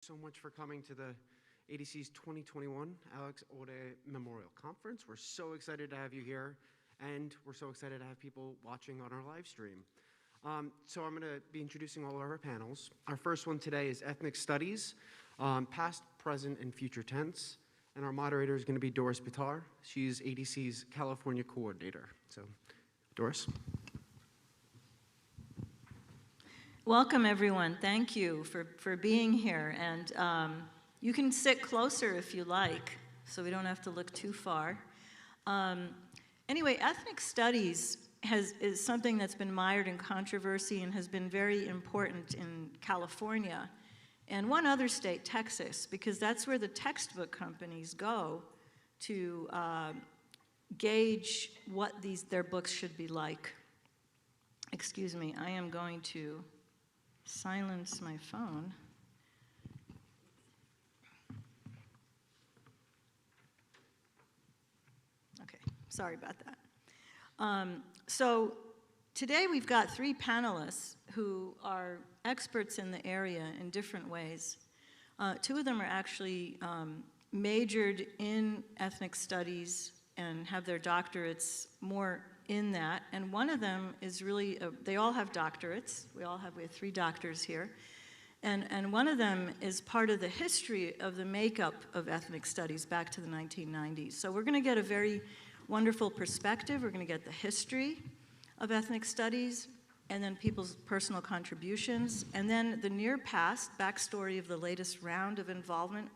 So much for coming to the ADC's 2021 Alex Odeh Memorial Conference. We're so excited to have you here, and we're so excited to have people watching on our live stream. So I'm going to be introducing all of our panels. Our first one today is Ethnic Studies, Past, Present, and Future Tense. And our moderator is going to be Doris Bitar. She's ADC's California Coordinator. So, Doris. Welcome, everyone. Thank you for being here. And you can sit closer if you like, so we don't have to look too far. Anyway, ethnic studies is something that's been mired in controversy and has been very important in California and one other state, Texas, because that's where the textbook companies go to gauge what their books should be like. Excuse me, I am going to silence my phone. Okay, sorry about that. So today we've got three panelists who are experts in the area in different ways. Two of them are actually majored in ethnic studies and have their doctorates more in that, and one of them is really, they all have doctorates. We have three doctors here. And one of them is part of the history of the makeup of ethnic studies back to the 1990s. So we're gonna get a very wonderful perspective. We're gonna get the history of ethnic studies, and then people's personal contributions, and then the near past backstory of the latest round of involvement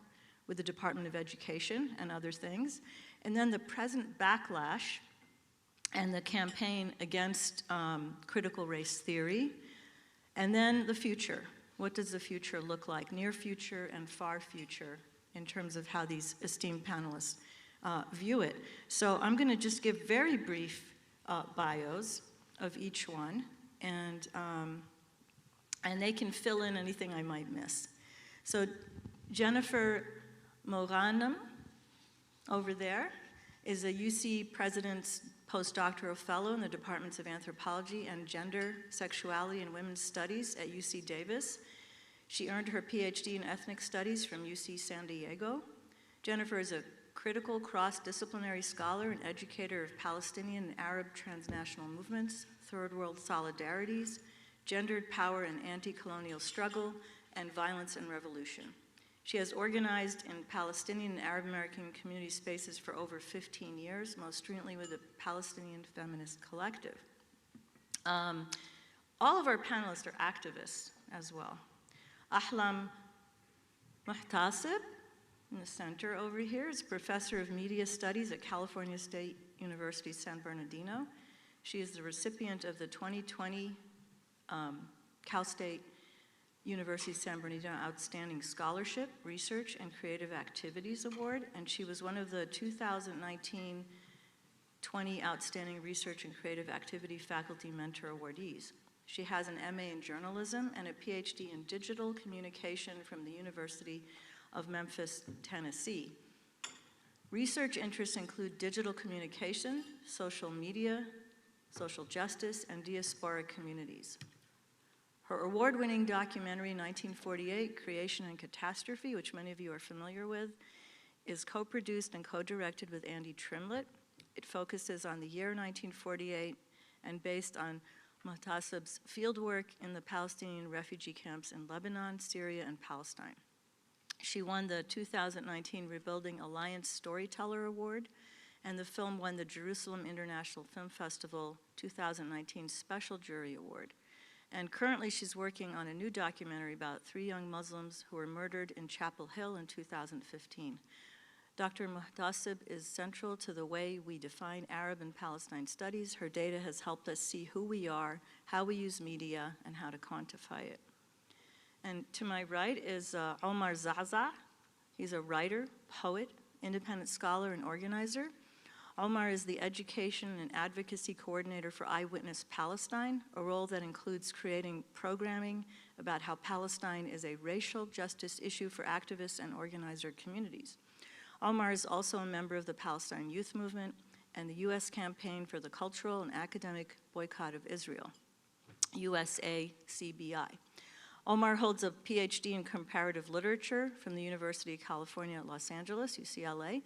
with the Department of Education and other things, and then the present backlash and the campaign against critical race theory, and then the future. What does the future look like, near future and far future, in terms of how these esteemed panelists view it? So I'm gonna just give very brief bios of each one, and they can fill in anything I might miss. So Jennifer Moranum, over there, is a UC President's postdoctoral fellow in the Departments of Anthropology and Gender, Sexuality, and Women's Studies at UC Davis. She earned her PhD in Ethnic Studies from UC San Diego. Jennifer is a critical cross-disciplinary scholar and educator of Palestinian and Arab transnational movements, third world solidarities, gendered power and anti-colonial struggle, and violence and revolution. She has organized in Palestinian and Arab American community spaces for over 15 years, most recently with the Palestinian Feminist Collective. All of our panelists are activists as well. Ahlam Muhtasib, in the center over here, is professor of media studies at California State University, San Bernardino. She is the recipient of the 2020 Cal State University San Bernardino Outstanding Scholarship, Research, and Creative Activities Award, and she was one of the 2019-20 Outstanding Research and Creative Activity Faculty Mentor Awardees. She has an MA in Journalism and a PhD in Digital Communication from the University of Memphis, Tennessee. Research interests include digital communication, social media, social justice, and diasporic communities. Her award-winning documentary, 1948, Creation and Catastrophe, which many of you are familiar with, is co-produced and co-directed with Andy Trimlett. It focuses on the year 1948 and based on Muhtasib's fieldwork in the Palestinian refugee camps in Lebanon, Syria, and Palestine. She won the 2019 Rebuilding Alliance Storyteller Award, and the film won the Jerusalem International Film Festival 2019 Special Jury Award. And currently she's working on a new documentary about 3 young Muslims who were murdered in Chapel Hill in 2015. Dr. Muhtasib is central to the way we define Arab and Palestine studies. Her data has helped us see who we are, how we use media, and how to quantify it. And to my right is Omar Zaza. He's a writer, poet, independent scholar, and organizer. Omar is the Education and Advocacy Coordinator for Eyewitness Palestine, a role that includes creating programming about how Palestine is a racial justice issue for activists and organizer communities. Omar is also a member of the Palestine Youth Movement and the U.S. Campaign for the Cultural and Academic Boycott of Israel, USACBI. Omar holds a PhD in comparative literature from the University of California at Los Angeles, UCLA,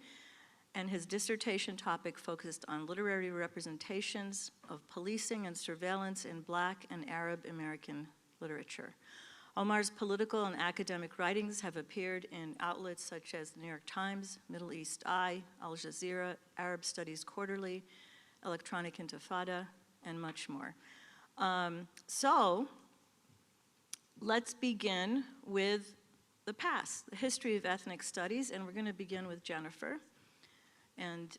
and his dissertation topic focused on literary representations of policing and surveillance in Black and Arab American literature. Omar's political and academic writings have appeared in outlets such as the New York Times, Middle East Eye, Al Jazeera, Arab Studies Quarterly, Electronic Intifada, and much more. So let's begin with the past, the history of ethnic studies, and we're going to begin with Jennifer, and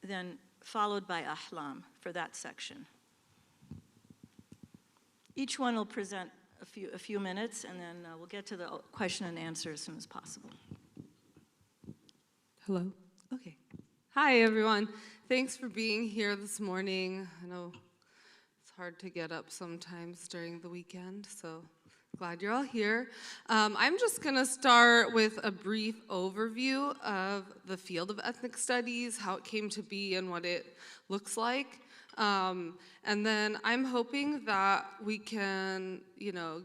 then followed by Ahlam for that section. Each one will present a few minutes, and then we'll get to the question and answer as soon as possible. Hello? Okay. Hi, everyone. Thanks for being here this morning. I know it's hard to get up sometimes during the weekend, so glad you're all here. I'm just going to start with a brief overview of the field of ethnic studies, how it came to be, and what it looks like. And then I'm hoping that we can,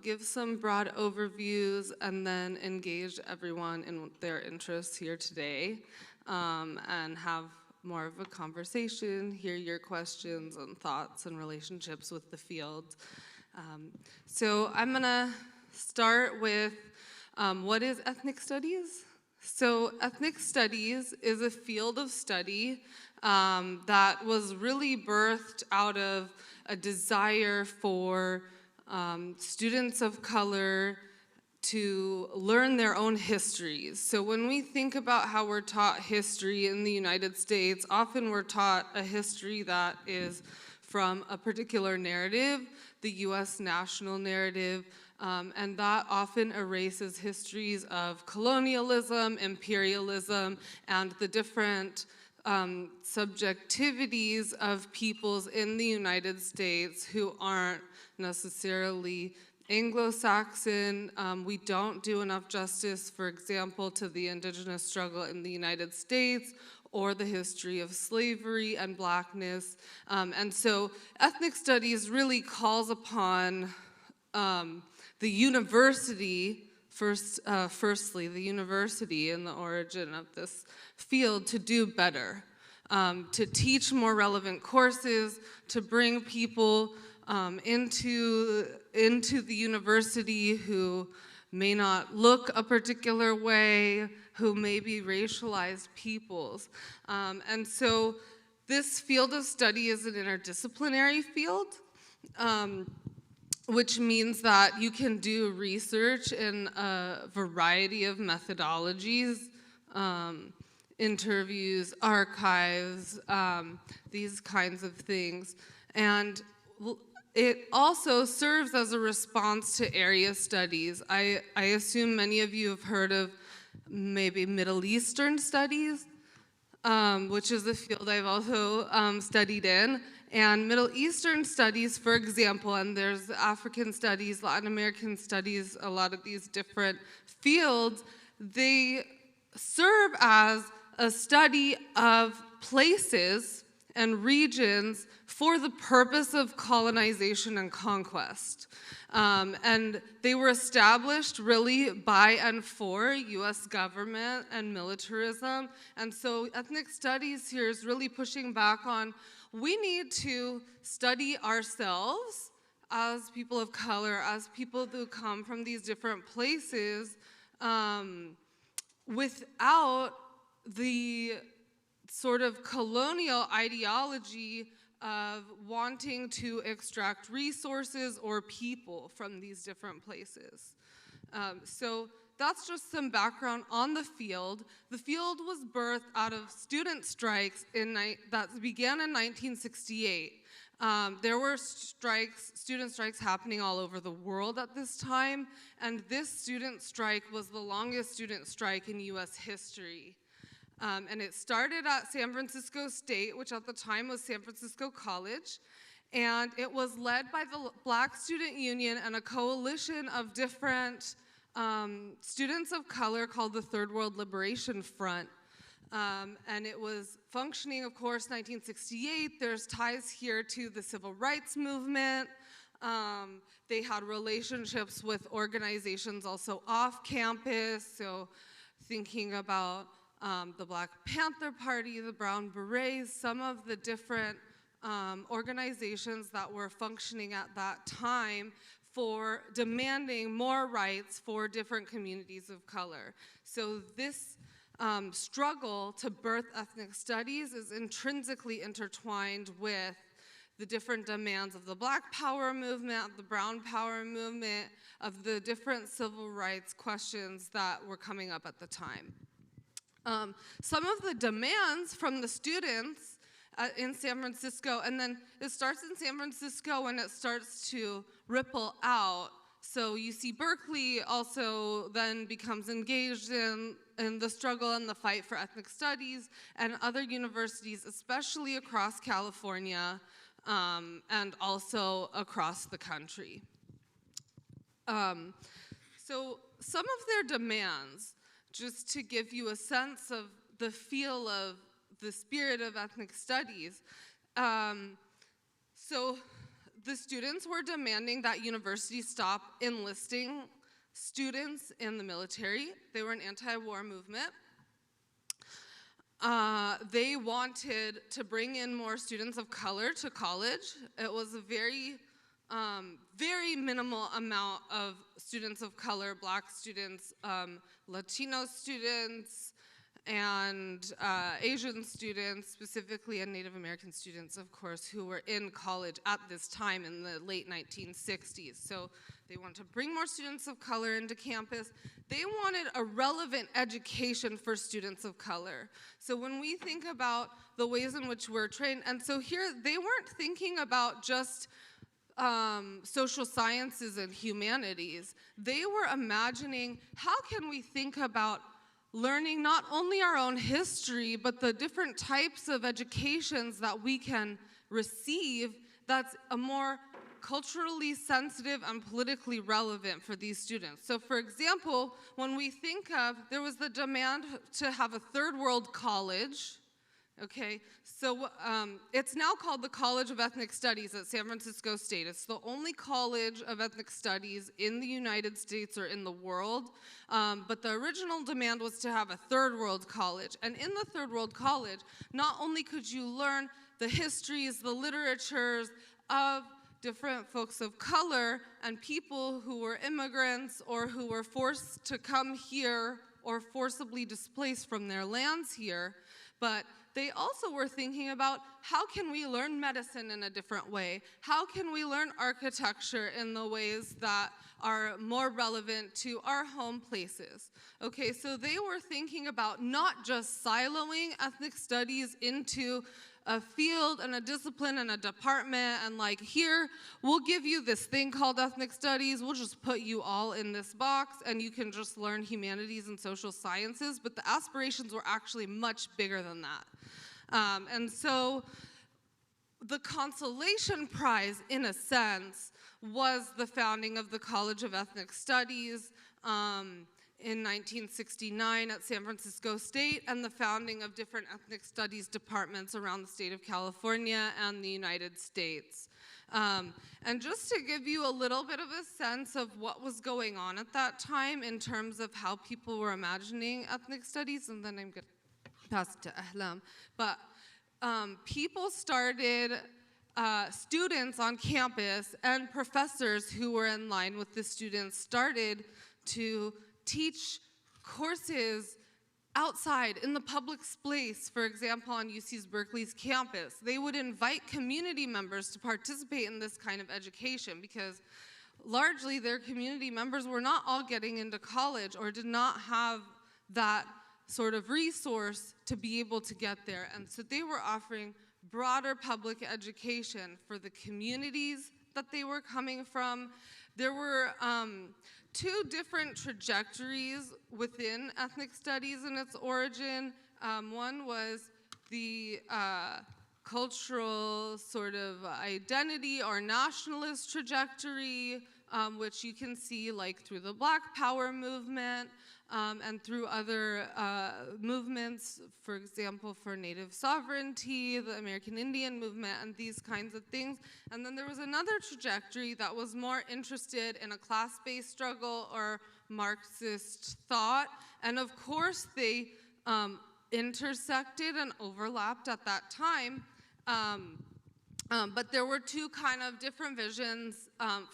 give some broad overviews and then engage everyone in their interests here today, and have more of a conversation, hear your questions and thoughts and relationships with the field. So I'm gonna start with what is ethnic studies? So ethnic studies is a field of study that was really birthed out of a desire for students of color to learn their own histories. So when we think about how we're taught history in the United States, often we're taught a history that is from a particular narrative, the US national narrative, and that often erases histories of colonialism, imperialism, and the different subjectivities of peoples in the United States who aren't necessarily Anglo-Saxon. We don't do enough justice, for example, to the indigenous struggle in the United States or the history of slavery and blackness. And so ethnic studies really calls upon the university, firstly, the university in the origin of this field to do better, to teach more relevant courses, to bring people into the university who may not look a particular way, who may be racialized peoples. And so this field of study is an interdisciplinary field, which means that you can do research in a variety of methodologies, interviews, archives, these kinds of things. And it also serves as a response to area studies. I assume many of you have heard of maybe Middle Eastern studies, which is a field I've also studied in. And Middle Eastern studies, for example, and there's African studies, Latin American studies, a lot of these different fields, they serve as a study of places and regions for the purpose of colonization and conquest. And they were established really by and for US government and militarism. And so ethnic studies here is really pushing back on, we need to study ourselves as people of color, as people who come from these different places, without the sort of colonial ideology of wanting to extract resources or people from these different places. So that's just some background on the field. The field was birthed out of student strikes that began in 1968. There were student strikes happening all over the world at this time, and this student strike was the longest student strike in US history. And it started at San Francisco State, which at the time was San Francisco College, and it was led by the Black Student Union and a coalition of different students of color called the Third World Liberation Front. And it was functioning, of course, 1968. There's ties here to the civil rights movement, They had relationships with organizations also off campus, so thinking about the Black Panther Party, the Brown Berets, some of the different organizations that were functioning at that time for demanding more rights for different communities of color. So this struggle to birth ethnic studies is intrinsically intertwined with the different demands of the Black Power movement, the Brown Power movement, of the different civil rights questions that were coming up at the time. Some of the demands from the students in San Francisco, and then it starts in San Francisco and it starts to ripple out. So you see Berkeley also then becomes engaged in the struggle and the fight for ethnic studies, and other universities, especially across California, and also across the country. So some of their demands, just to give you a sense of the feel of the spirit of ethnic studies. So the students were demanding that universities stop enlisting students in the military. They were an anti-war movement. They wanted to bring in more students of color to college. It was a very minimal amount of students of color, Black students, Latino students, and Asian students, specifically, and Native American students, of course, who were in college at this time in the late 1960s. So they wanted to bring more students of color into campus. They wanted a relevant education for students of color. So when we think about the ways in which we're trained, and so here they weren't thinking about just social sciences and humanities. They were imagining, how can we think about learning not only our own history, but the different types of educations that we can receive that's a more culturally sensitive and politically relevant for these students. So for example, when we think of, there was the demand to have a third world college, okay? So it's now called the College of Ethnic Studies at San Francisco State. It's the only college of ethnic studies in the United States or in the world. But the original demand was to have a third world college. And in the third world college, not only could you learn the histories, the literatures of different folks of color and people who were immigrants or who were forced to come here or forcibly displaced from their lands here, but they also were thinking about, how can we learn medicine in a different way? How can we learn architecture in the ways that are more relevant to our home places? Okay, so they were thinking about not just siloing ethnic studies into a field and a discipline and a department, and like, here, we'll give you this thing called ethnic studies, we'll just put you all in this box and you can just learn humanities and social sciences, but the aspirations were actually much bigger than that. And so the consolation prize, in a sense, was the founding of the College of Ethnic Studies in 1969 at San Francisco State, and the founding of different ethnic studies departments around the state of California and the United States. And just to give you a little bit of a sense of what was going on at that time in terms of how people were imagining ethnic studies, and then I'm going to pass it to Ahlam. But people started, students on campus and professors who were in line with the students started to teach courses outside in the public space, for example, on UC's Berkeley's campus. They would invite community members to participate in this kind of education because largely their community members were not all getting into college or did not have that sort of resource to be able to get there. And so they were offering broader public education for the communities that they were coming from. There were two different trajectories within ethnic studies in its origin. One was the cultural sort of identity or nationalist trajectory, which you can see like through the Black Power movement, and through other movements, for example, for Native sovereignty, the American Indian movement, and these kinds of things. And then there was another trajectory that was more interested in a class-based struggle or Marxist thought. And of course, they intersected and overlapped at that time. But there were two kind of different visions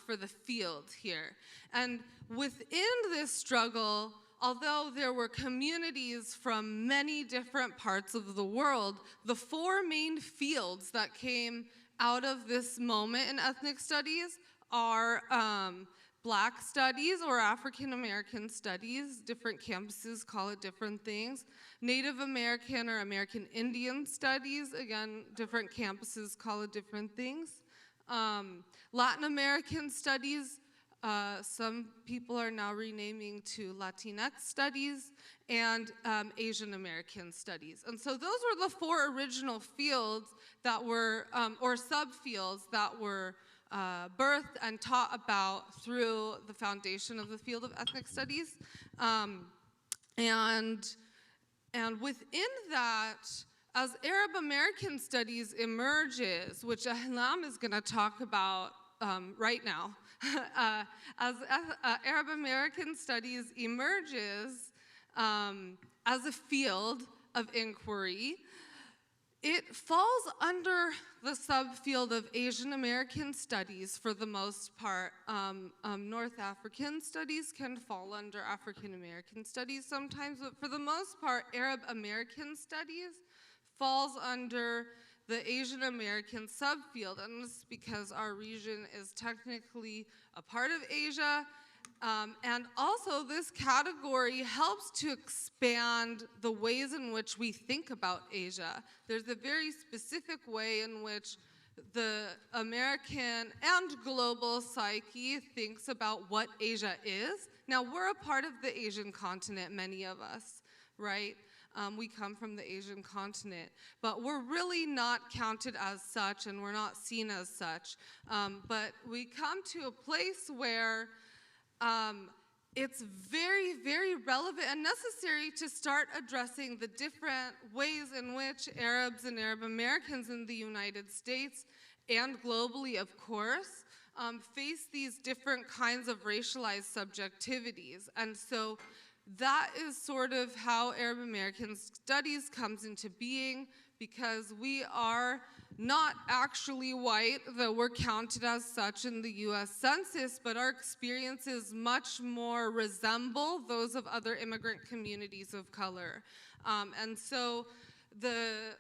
for the field here. And within this struggle, although there were communities from many different parts of the world, the four main fields that came out of this moment in ethnic studies are Black studies or African American studies. Different campuses call it different things. Native American or American Indian studies, again, different campuses call it different things. Latin American studies, some people are now renaming to Latinx studies, and Asian American studies. And so those were the four original fields that were, or subfields that were birthed and taught about through the foundation of the field of ethnic studies. And within that, as Arab American studies emerges, which Ahlam is going to talk about right now, as Arab American studies emerges as a field of inquiry, it falls under the subfield of Asian American studies for the most part. North African studies can fall under African American studies sometimes, but for the most part, Arab American studies falls under the Asian American subfield, and this is because our region is technically a part of Asia. And also, this category helps to expand the ways in which we think about Asia. There's a very specific way in which the American and global psyche thinks about what Asia is. Now, we're a part of the Asian continent, many of us, right? We come from the Asian continent, but we're really not counted as such, and we're not seen as such. But we come to a place where it's very, very relevant and necessary to start addressing the different ways in which Arabs and Arab Americans in the United States and globally, of course, face these different kinds of racialized subjectivities. And so that is sort of how Arab American studies comes into being, because we are not actually white, though we're counted as such in the US Census, but our experiences much more resemble those of other immigrant communities of color. And so the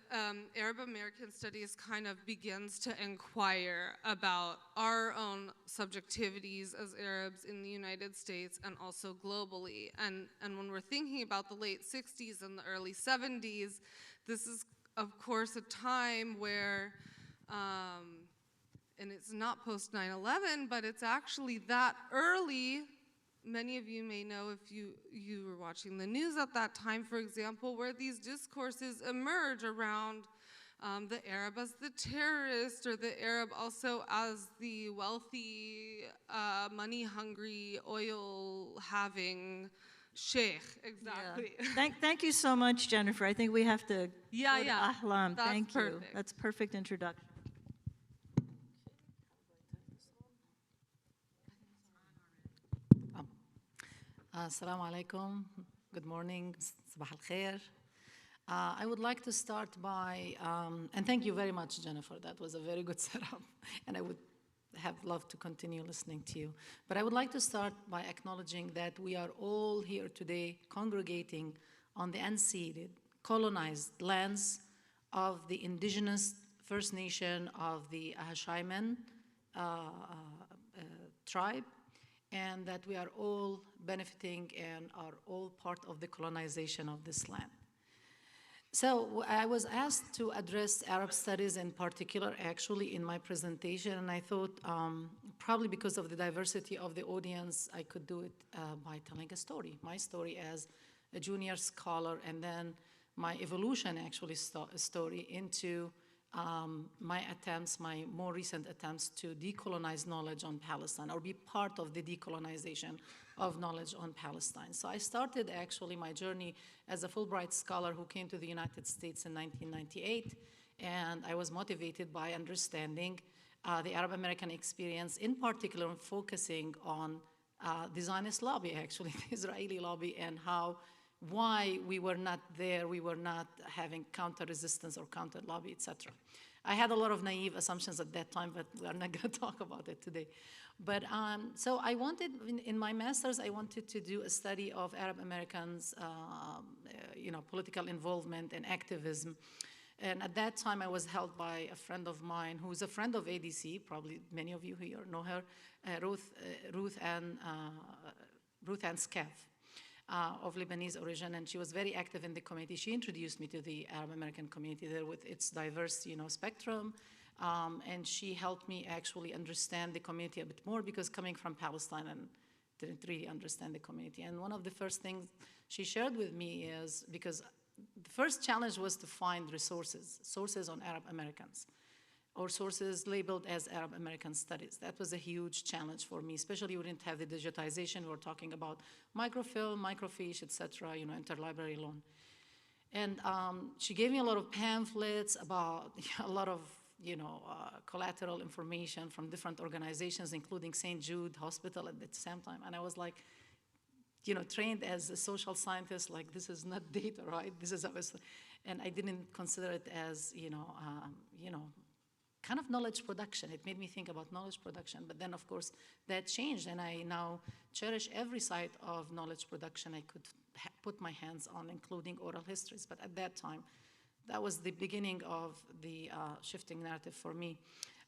Arab American studies kind of begins to inquire about our own subjectivities as Arabs in the United States and also globally. And when we're thinking about the late 60s and the early 70s, this is of course a time where, and it's not post 9/11, but it's actually that early. Many of you may know if you were watching the news at that time, for example, where these discourses emerge around the Arab as the terrorist, or the Arab also as the wealthy, money-hungry, oil-having sheikh. Exactly. Yeah. Thank you so much, Jennifer. I think we have to go to Ahlam. That's Thank you. perfect. That's perfect introduction. Assalamu alaikum. Good morning. Sabah al khair. I would like to start by, and thank you very much, Jennifer. That was a very good setup, and I would have loved to continue listening to you. But I would like to start by acknowledging that we are all here today congregating on the unceded, colonized lands of the indigenous First Nation of the Ahashaiman tribe, and that we are all benefiting and are all part of the colonization of this land. So I was asked to address Arab studies in particular, actually, in my presentation, and I thought probably because of the diversity of the audience, I could do it by telling a story, my story as a junior scholar, and then my evolution, actually, story into my attempts, my more recent attempts to decolonize knowledge on Palestine or be part of the decolonization of knowledge on Palestine. So I started actually my journey as a Fulbright scholar who came to the United States in 1998, and I was motivated by understanding the Arab American experience, in particular focusing on the Zionist lobby, actually, the Israeli lobby, and why we were not there, we were not having counter-resistance or counter-lobby, etc. I had a lot of naive assumptions at that time, but we're not going to talk about it today. But so I wanted, in my master's, I wanted to do a study of Arab Americans, political involvement and activism. And at that time, I was helped by a friend of mine who's a friend of ADC, probably many of you here know her, Ruth Ann Scav. Of Lebanese origin, and she was very active in the community. She introduced me to the Arab American community there with its diverse, spectrum, and she helped me actually understand the community a bit more because coming from Palestine and didn't really understand the community. And one of the first things she shared with me is, because the first challenge was to find sources on Arab Americans, or sources labeled as Arab American studies. That was a huge challenge for me, especially we didn't have the digitization. We were talking about microfilm, microfiche, et cetera, interlibrary loan. And she gave me a lot of pamphlets about a lot of, collateral information from different organizations, including St. Jude Hospital at the same time. And I was like, trained as a social scientist, like this is not data, right? This is obviously, and I didn't consider it as, kind of knowledge production. It made me think about knowledge production. But then, of course, that changed, and I now cherish every site of knowledge production I could put my hands on, including oral histories. But at that time, that was the beginning of the shifting narrative for me.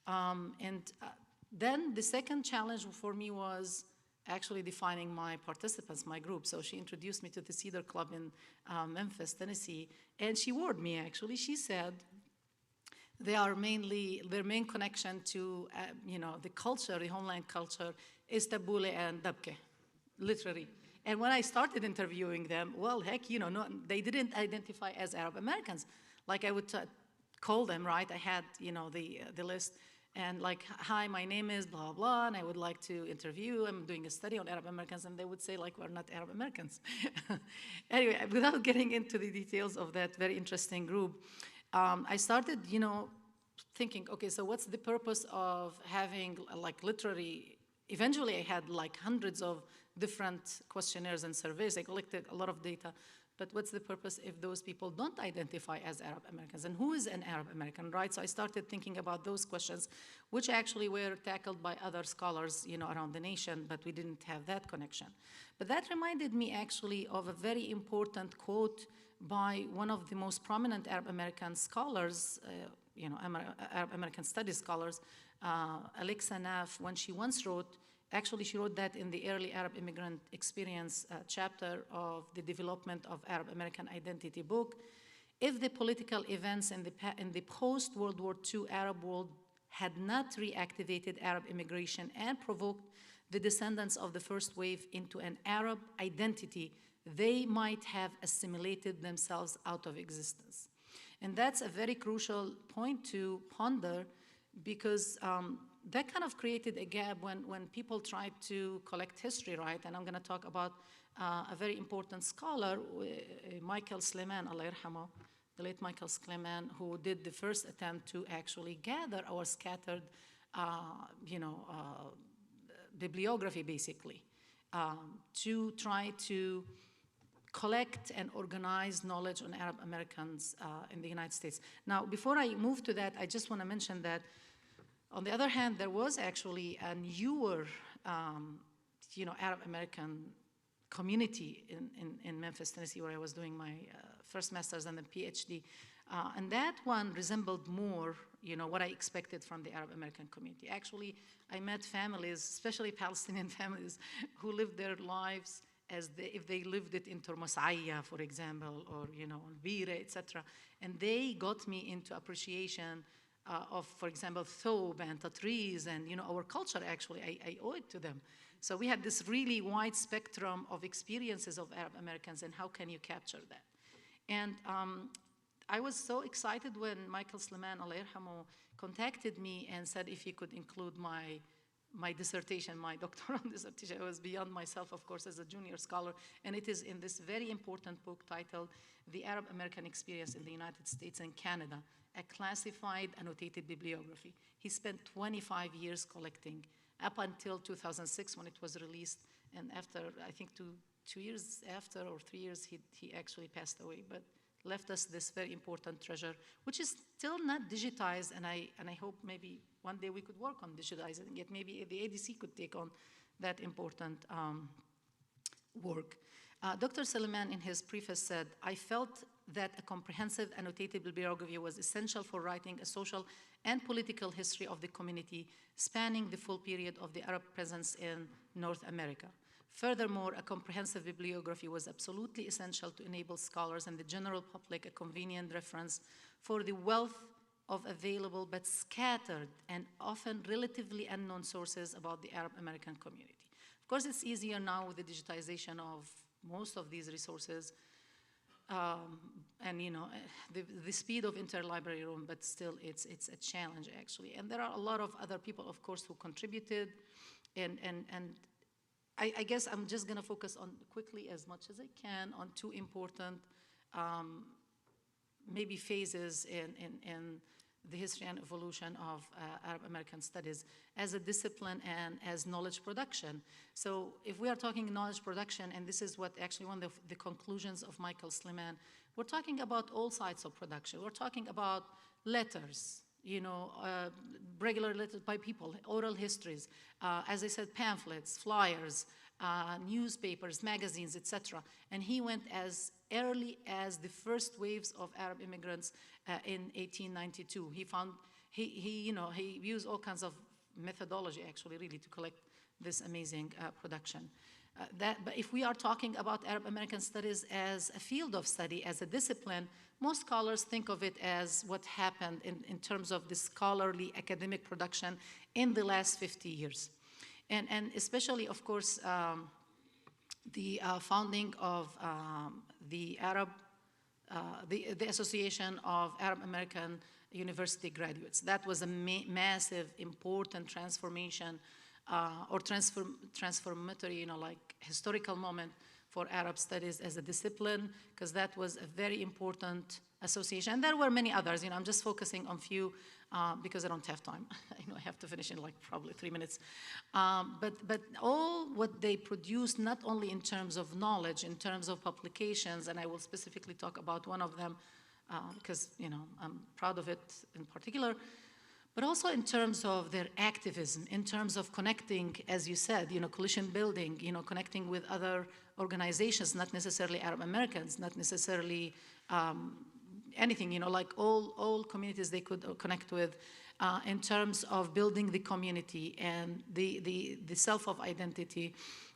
Then the second challenge for me was actually defining my participants, my group. So she introduced me to the Cedar Club in Memphis, Tennessee, and she warned me, actually. She said, their main connection to, the culture, the homeland culture, is tabbouleh and dabke, literally. And when I started interviewing them, well, heck, they didn't identify as Arab Americans. Like I would call them, right? I had, the list, and like, hi, my name is blah, blah, and I would like to interview. I'm doing a study on Arab Americans, and they would say, like, we're not Arab Americans. Anyway, without getting into the details of that very interesting group, I started, thinking, okay, so what's the purpose of having like literary, eventually I had like hundreds of different questionnaires and surveys. I collected a lot of data, but what's the purpose if those people don't identify as Arab Americans? And who is an Arab American, right? So I started thinking about those questions, which actually were tackled by other scholars, around the nation, but we didn't have that connection. But that reminded me actually of a very important quote by one of the most prominent Arab American scholars, Arab American studies scholars, Alexa Naff, when she once wrote, actually she wrote that in the early Arab immigrant experience chapter of the development of Arab American identity book. If the political events in the post-World War II Arab world had not reactivated Arab immigration and provoked the descendants of the first wave into an Arab identity, they might have assimilated themselves out of existence. And that's a very crucial point to ponder, because that kind of created a gap when people tried to collect history, right? And I'm going to talk about a very important scholar, Michael Sleman, Allah yarhamo, the late Michael Sleman, who did the first attempt to actually gather our scattered, bibliography, basically, to try to collect and organize knowledge on Arab Americans in the United States. Now, before I move to that, I just want to mention that, on the other hand, there was actually a newer, Arab American community in Memphis, Tennessee, where I was doing my first master's and then PhD. And that one resembled more, what I expected from the Arab American community. Actually, I met families, especially Palestinian families, who lived their lives as if they lived it in Tormasaya, for example, or, Bire, etc. And they got me into appreciation of, for example, thobe and tatreez and, our culture, actually. I owe it to them. So we had this really wide spectrum of experiences of Arab Americans, and how can you capture that? And I was so excited when Michael Sleman, Allah yarhamu, contacted me and said if he could include my dissertation, my doctoral dissertation. It was beyond myself, of course, as a junior scholar, and it is in this very important book titled The Arab American Experience in the United States and Canada, a classified annotated bibliography. He spent 25 years collecting, up until 2006 when it was released, and after, I think 2 years after, or 3 years, he actually passed away, but left us this very important treasure, which is still not digitized, and I hope maybe one day we could work on digitizing it. Maybe the ADC could take on that important work. Dr. Suleiman, in his preface, said, I felt that a comprehensive annotated bibliography was essential for writing a social and political history of the community spanning the full period of the Arab presence in North America. Furthermore, a comprehensive bibliography was absolutely essential to enable scholars and the general public a convenient reference for the wealth of available but scattered and often relatively unknown sources about the Arab American community. Of course, it's easier now with the digitization of most of these resources, and the speed of interlibrary room, but still it's a challenge actually. And there are a lot of other people, of course, who contributed, and I guess I'm just going to focus on quickly as much as I can on two important maybe phases in the history and evolution of Arab American studies as a discipline and as knowledge production. So if we are talking knowledge production, and this is what actually one of the conclusions of Michael Sleman, we're talking about all sides of production. We're talking about letters, regular letters by people, oral histories, as I said, pamphlets, flyers, newspapers, magazines, etc. And he went as early as the first waves of Arab immigrants in 1892. He used all kinds of methodology, actually, really, to collect this amazing production. But if we are talking about Arab American studies as a field of study, as a discipline, most scholars think of it as what happened in terms of the scholarly academic production in the last 50 years. And especially, of course, the founding of the Association of Arab American University Graduates. That was a massive, important transformation or transformatory, historical moment for Arab studies as a discipline, because that was a very important association. And there were many others. I'm just focusing on few because I don't have time. I have to finish in probably 3 minutes. But all what they produced, not only in terms of knowledge, in terms of publications, and I will specifically talk about one of them because I'm proud of it in particular, but also in terms of their activism, in terms of connecting, as you said, coalition building, connecting with other organizations, not necessarily Arab Americans, not necessarily anything, like all communities they could connect with, in terms of building the community and the self of identity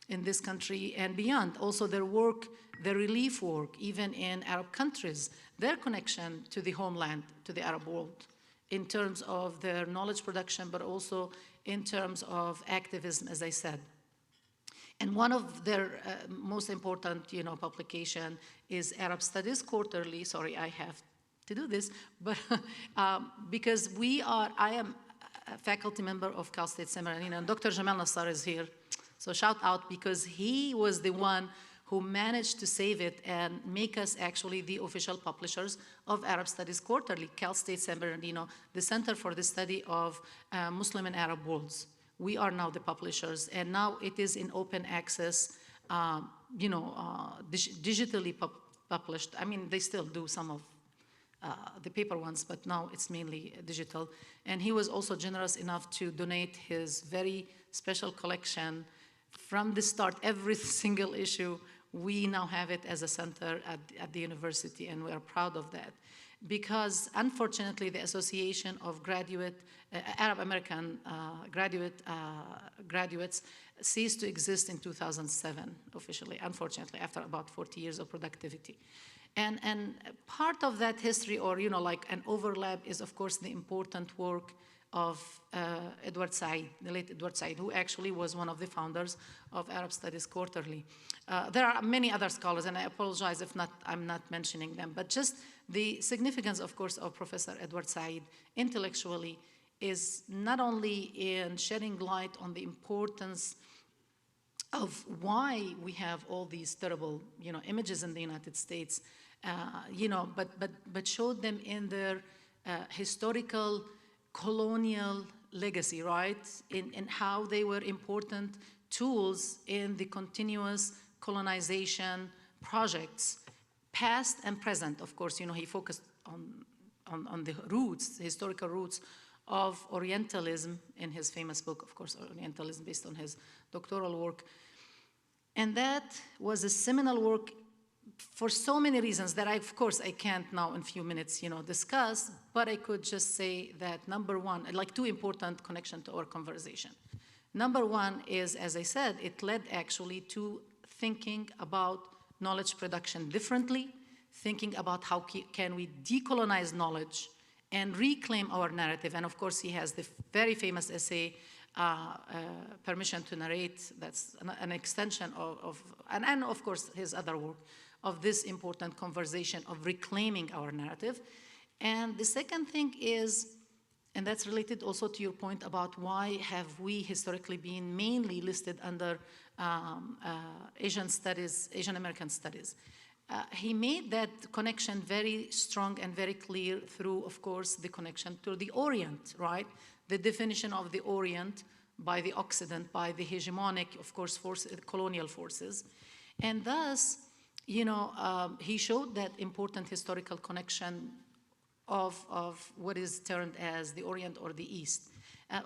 in this country and beyond. Also their work, their relief work, even in Arab countries, their connection to the homeland, to the Arab world, in terms of their knowledge production, but also in terms of activism, as I said. And one of their most important, publication is Arab Studies Quarterly. Sorry, I have to do this, but because I am a faculty member of Cal State Seminary, and Dr. Jamal Nassar is here. So shout out, because he was the one who managed to save it and make us actually the official publishers of Arab Studies Quarterly, Cal State San Bernardino, the Center for the Study of Muslim and Arab Worlds. We are now the publishers, and now it is in open access, digitally published. I mean, they still do some of the paper ones, but now it's mainly digital. And he was also generous enough to donate his very special collection from the start, every single issue. We now have it as a center at the university, and we are proud of that. Because unfortunately, the Association of Arab American graduates ceased to exist in 2007, officially, unfortunately, after about 40 years of productivity. And part of that history, or like an overlap, is of course the important work of Edward Said, the late Edward Said, who actually was one of the founders of Arab Studies Quarterly. There are many other scholars, and I apologize if I'm not mentioning them, but just the significance, of course, of Professor Edward Said intellectually is not only in shedding light on the importance of why we have all these terrible, images in the United States, but showed them in their historical colonial legacy, right? In how they were important tools in the continuous colonization projects, past and present. Of course, he focused on the roots, the historical roots of Orientalism in his famous book, of course, Orientalism, based on his doctoral work. And that was a seminal work for so many reasons that of course, I can't now in a few minutes, discuss, but I could just say that number one, like two important connections to our conversation. Number one is, as I said, it led actually to thinking about knowledge production differently, thinking about how can we decolonize knowledge and reclaim our narrative. And of course, he has the very famous essay, Permission to Narrate, that's an extension and of course his other work, of this important conversation of reclaiming our narrative. And the second thing is, and that's related also to your point about why have we historically been mainly listed under Asian studies, Asian American studies. He made that connection very strong and very clear through, of course, the connection to the Orient, right? The definition of the Orient by the Occident, by the hegemonic, of course, colonial forces. And thus, he showed that important historical connection of what is termed as the Orient or the East.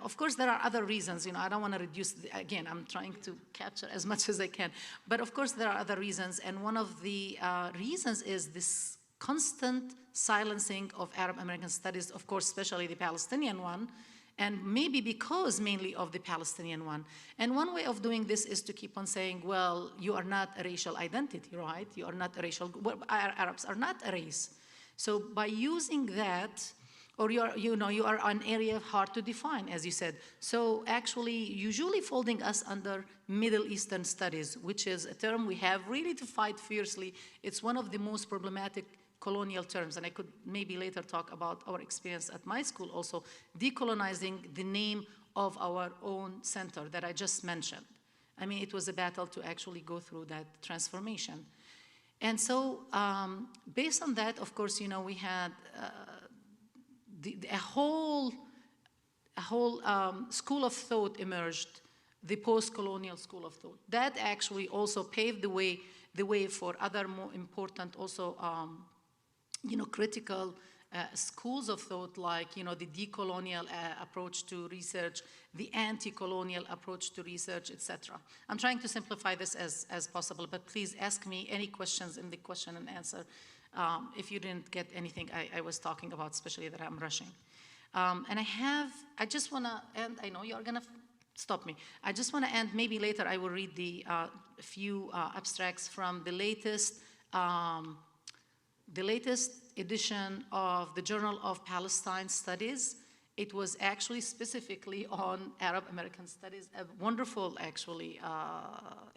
Of course, there are other reasons. I don't want to reduce, again, I'm trying to capture as much as I can. But of course, there are other reasons. And one of the reasons is this constant silencing of Arab American studies, of course, especially the Palestinian one, and maybe because mainly of the Palestinian one. And one way of doing this is to keep on saying, well, you are not a racial identity, right? You are not a racial, well, Arabs are not a race. So by using that, or you are an area hard to define, as you said. So actually, usually folding us under Middle Eastern studies, which is a term we have really to fight fiercely. It's one of the most problematic colonial terms, and I could maybe later talk about our experience at my school also, decolonizing the name of our own center that I just mentioned. I mean, it was a battle to actually go through that transformation. And so, based on that, of course, we had a whole school of thought emerged, the post-colonial school of thought. That actually also paved the way for other more important also, critical schools of thought, like, the decolonial approach to research, the anti-colonial approach to research, etc. I'm trying to simplify this as possible, but please ask me any questions in the question and answer if you didn't get anything I was talking about, especially that I'm rushing. And I just want to end, I know you're going to stop me. I just want to end, maybe later I will read the few abstracts from the latest edition of the Journal of Palestine Studies. It was actually specifically on Arab American Studies, a wonderful, actually,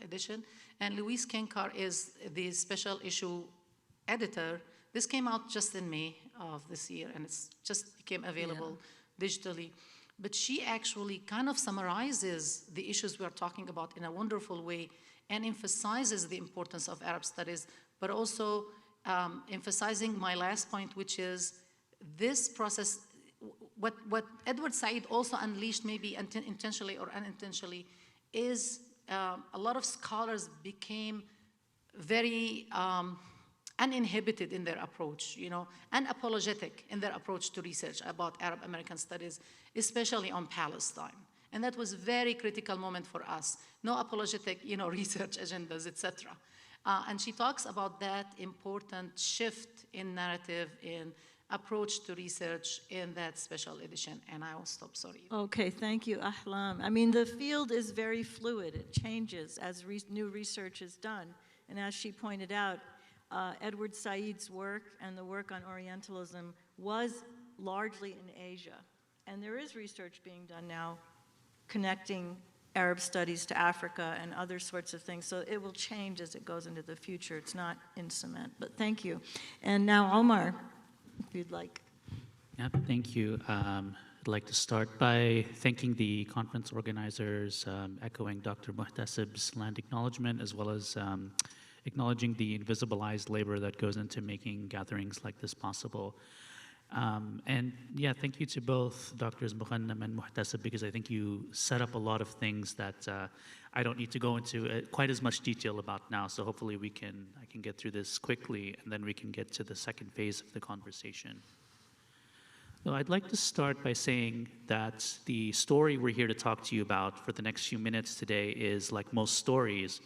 edition. And Louise Kenkar is the special issue editor. This came out just in May of this year, and it's just became available digitally. But she actually kind of summarizes the issues we're talking about in a wonderful way and emphasizes the importance of Arab studies, but also emphasizing my last point, which is this process, what Edward Said also unleashed, maybe intentionally or unintentionally, is a lot of scholars became very uninhibited in their approach, unapologetic in their approach to research about Arab American studies, especially on Palestine. And that was a very critical moment for us. No apologetic, research agendas, etc. And she talks about that important shift in narrative, in approach to research in that special edition. And I will stop, sorry. Okay, thank you, Ahlam. I mean, the field is very fluid. It changes as new research is done. And as she pointed out, Edward Said's work and the work on Orientalism was largely in Asia. And there is research being done now connecting Arab studies to Africa and other sorts of things. So it will change as it goes into the future. It's not in cement, but thank you. And now Omar, if you'd like. Yeah, thank you. I'd like to start by thanking the conference organizers, echoing Dr. Muhtasib's land acknowledgement, as well as acknowledging the invisibilized labor that goes into making gatherings like this possible. And yeah, thank you to both Drs. Mughannam and Muhtasib, because I think you set up a lot of things that I don't need to go into quite as much detail about now. So hopefully I can get through this quickly, and then we can get to the second phase of the conversation. So I'd like to start by saying that the story we're here to talk to you about for the next few minutes today is, like most stories,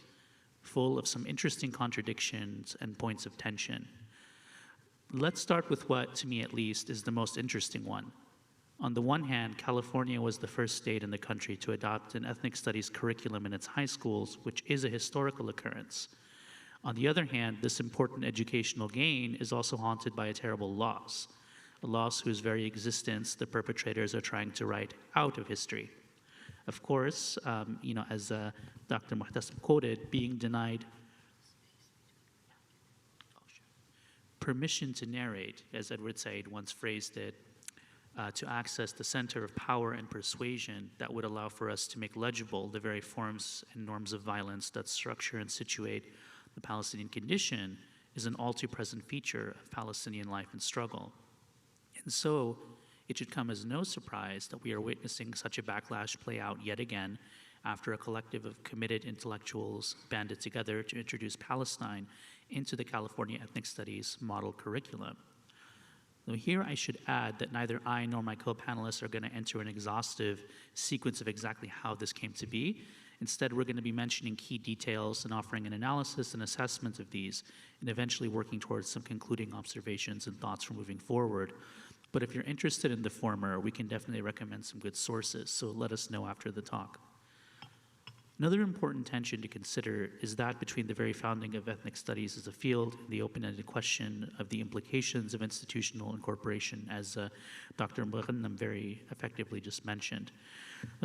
full of some interesting contradictions and points of tension. Let's start with what, to me at least, is the most interesting one. On the one hand, California was the first state in the country to adopt an ethnic studies curriculum in its high schools, which is a historical occurrence. On the other hand, this important educational gain is also haunted by a terrible loss, a loss whose very existence the perpetrators are trying to write out of history. Of course, as Dr. Muhtasib quoted, being denied permission to narrate, as Edward Said once phrased it, to access the center of power and persuasion that would allow for us to make legible the very forms and norms of violence that structure and situate the Palestinian condition, is an all too present feature of Palestinian life and struggle. And so, it should come as no surprise that we are witnessing such a backlash play out yet again after a collective of committed intellectuals banded together to introduce Palestine into the California Ethnic Studies model curriculum. Now here I should add that neither I nor my co-panelists are going to enter an exhaustive sequence of exactly how this came to be. Instead, we're going to be mentioning key details and offering an analysis and assessment of these, and eventually working towards some concluding observations and thoughts for moving forward. But if you're interested in the former, we can definitely recommend some good sources, so let us know after the talk. Another important tension to consider is that between the very founding of ethnic studies as a field and the open-ended question of the implications of institutional incorporation, as Dr. Mughannam very effectively just mentioned.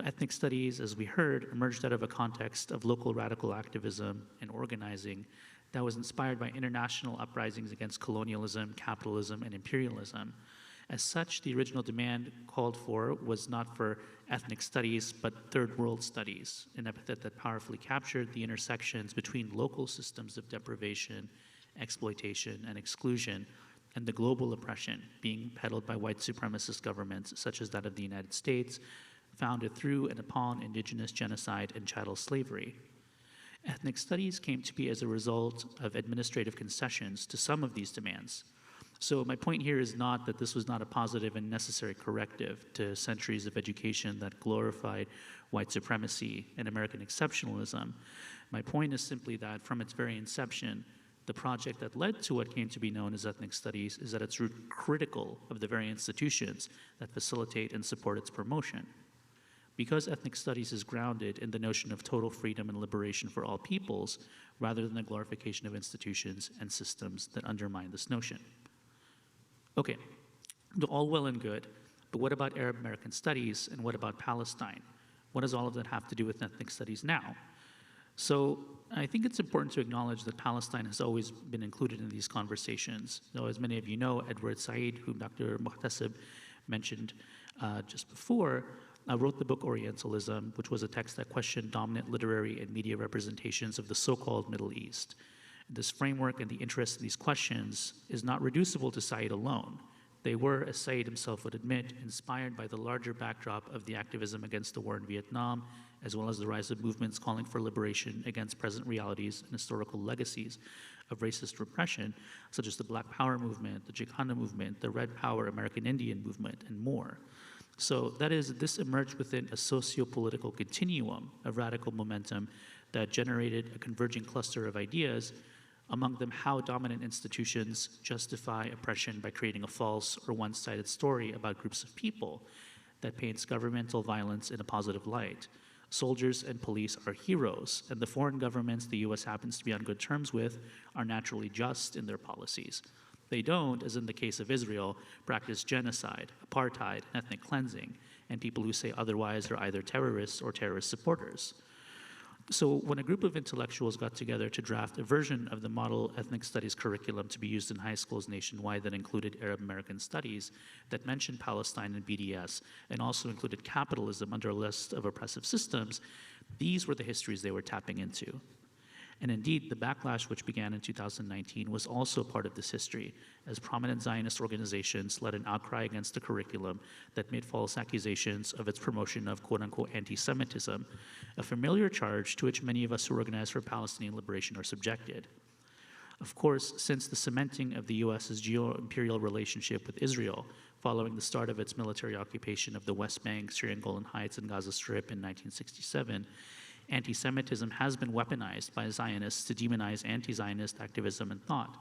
Ethnic studies, as we heard, emerged out of a context of local radical activism and organizing that was inspired by international uprisings against colonialism, capitalism, and imperialism. As such, the original demand called for was not for ethnic studies, but third world studies, an epithet that powerfully captured the intersections between local systems of deprivation, exploitation, and exclusion, and the global oppression being peddled by white supremacist governments, such as that of the United States, founded through and upon indigenous genocide and chattel slavery. Ethnic studies came to be as a result of administrative concessions to some of these demands. So my point here is not that this was not a positive and necessary corrective to centuries of education that glorified white supremacy and American exceptionalism. My point is simply that from its very inception, the project that led to what came to be known as ethnic studies is at its root critical of the very institutions that facilitate and support its promotion. Because ethnic studies is grounded in the notion of total freedom and liberation for all peoples, rather than the glorification of institutions and systems that undermine this notion. Okay, all well and good, but what about Arab American studies and what about Palestine? What does all of that have to do with ethnic studies now? So I think it's important to acknowledge that Palestine has always been included in these conversations. Though, as many of you know, Edward Said, whom Dr. Muhtasib mentioned just before, wrote the book Orientalism, which was a text that questioned dominant literary and media representations of the so-called Middle East. This framework and the interest in these questions is not reducible to Said alone. They were, as Said himself would admit, inspired by the larger backdrop of the activism against the war in Vietnam, as well as the rise of movements calling for liberation against present realities and historical legacies of racist repression, such as the Black Power movement, the Chicana movement, the Red Power American Indian movement, and more. So that is, this emerged within a socio-political continuum of radical momentum that generated a converging cluster of ideas, among them how dominant institutions justify oppression by creating a false or one-sided story about groups of people that paints governmental violence in a positive light. Soldiers and police are heroes, and the foreign governments the US happens to be on good terms with are naturally just in their policies. They don't, as in the case of Israel, practice genocide, apartheid, ethnic cleansing, and people who say otherwise are either terrorists or terrorist supporters. So when a group of intellectuals got together to draft a version of the model ethnic studies curriculum to be used in high schools nationwide that included Arab American studies, that mentioned Palestine and BDS, and also included capitalism under a list of oppressive systems, these were the histories they were tapping into. And indeed, the backlash which began in 2019 was also part of this history, as prominent Zionist organizations led an outcry against the curriculum that made false accusations of its promotion of quote-unquote anti-Semitism, a familiar charge to which many of us who organize for Palestinian liberation are subjected. Of course, since the cementing of the US's geo-imperial relationship with Israel, following the start of its military occupation of the West Bank, Syrian Golan Heights, and Gaza Strip in 1967, anti-Semitism has been weaponized by Zionists to demonize anti-Zionist activism and thought.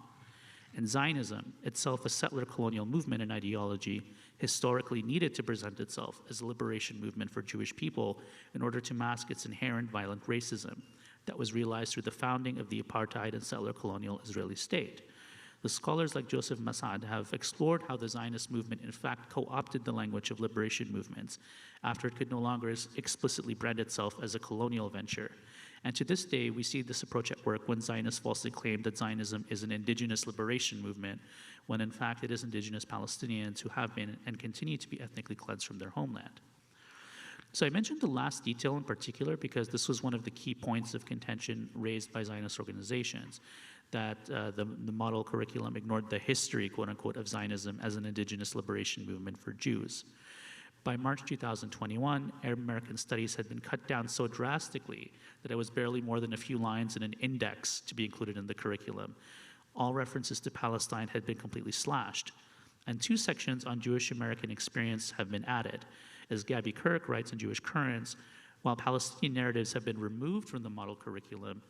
And Zionism, itself a settler colonial movement and ideology, historically needed to present itself as a liberation movement for Jewish people in order to mask its inherent violent racism that was realized through the founding of the apartheid and settler colonial Israeli state. The scholars like Joseph Massad have explored how the Zionist movement in fact co-opted the language of liberation movements after it could no longer explicitly brand itself as a colonial venture. And to this day, we see this approach at work when Zionists falsely claim that Zionism is an indigenous liberation movement, when in fact it is indigenous Palestinians who have been and continue to be ethnically cleansed from their homeland. So I mentioned the last detail in particular because this was one of the key points of contention raised by Zionist organizations, that the model curriculum ignored the history, quote unquote, of Zionism as an indigenous liberation movement for Jews. By March 2021, Arab American studies had been cut down so drastically that it was barely more than a few lines in an index to be included in the curriculum. All references to Palestine had been completely slashed, and 2 sections on Jewish American experience have been added. As Gabby Kirk writes in Jewish Currents, while Palestinian narratives have been removed from the model curriculum,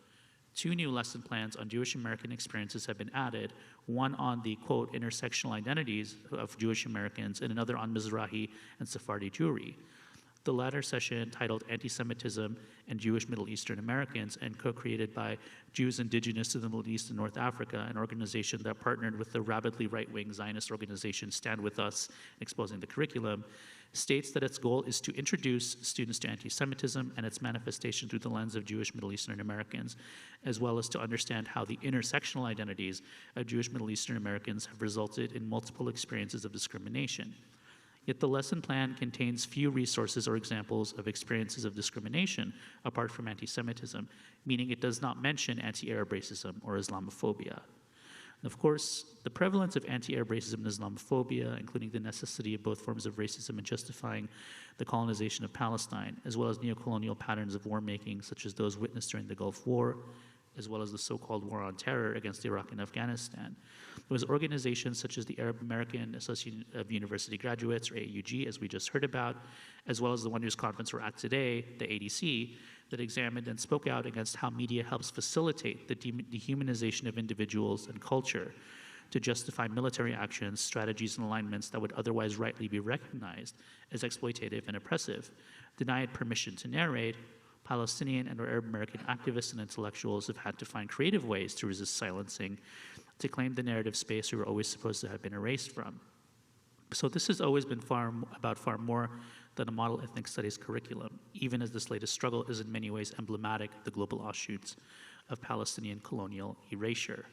2 new lesson plans on Jewish American experiences have been added, one on the, quote, intersectional identities of Jewish Americans and another on Mizrahi and Sephardi Jewry. The latter session, titled Anti-Semitism and Jewish Middle Eastern Americans, and co-created by Jews indigenous to the Middle East and North Africa, an organization that partnered with the rabidly right-wing Zionist organization Stand With Us, exposing the curriculum, states that its goal is to introduce students to anti-Semitism and its manifestation through the lens of Jewish Middle Eastern Americans, as well as to understand how the intersectional identities of Jewish Middle Eastern Americans have resulted in multiple experiences of discrimination. Yet the lesson plan contains few resources or examples of experiences of discrimination apart from anti-Semitism, meaning it does not mention anti-Arab racism or Islamophobia. And of course, the prevalence of anti-Arab racism and Islamophobia, including the necessity of both forms of racism in justifying the colonization of Palestine, as well as neocolonial patterns of war-making, such as those witnessed during the Gulf War, as well as the so-called war on terror against Iraq and Afghanistan. There was organizations such as the Arab American Association of University Graduates, or AUG, as we just heard about, as well as the one whose conference we're at today, the ADC, that examined and spoke out against how media helps facilitate the dehumanization of individuals and culture to justify military actions, strategies, and alignments that would otherwise rightly be recognized as exploitative and oppressive. Denied permission to narrate, Palestinian and Arab American activists and intellectuals have had to find creative ways to resist silencing, to claim the narrative space we were always supposed to have been erased from. So this has always been far more than a model ethnic studies curriculum, even as this latest struggle is in many ways emblematic of the global offshoots of Palestinian colonial erasure.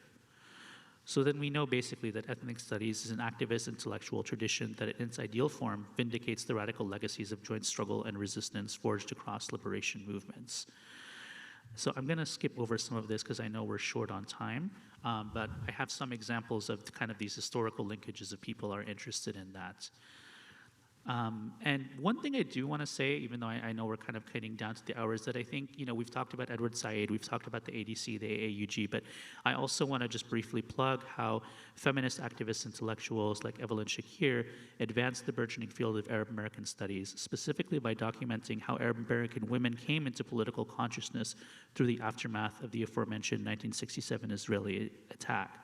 So then we know basically that ethnic studies is an activist intellectual tradition that in its ideal form vindicates the radical legacies of joint struggle and resistance forged across liberation movements. So I'm going to skip over some of this because I know we're short on time, but I have some examples of kind of these historical linkages if people are interested in that. And one thing I do want to say, even though I know we're kind of cutting down to the hours, that I think, we've talked about Edward Said, we've talked about the ADC, the AAUG, but I also want to just briefly plug how feminist activist intellectuals like Evelyn Shakir advanced the burgeoning field of Arab American studies, specifically by documenting how Arab American women came into political consciousness through the aftermath of the aforementioned 1967 Israeli attack.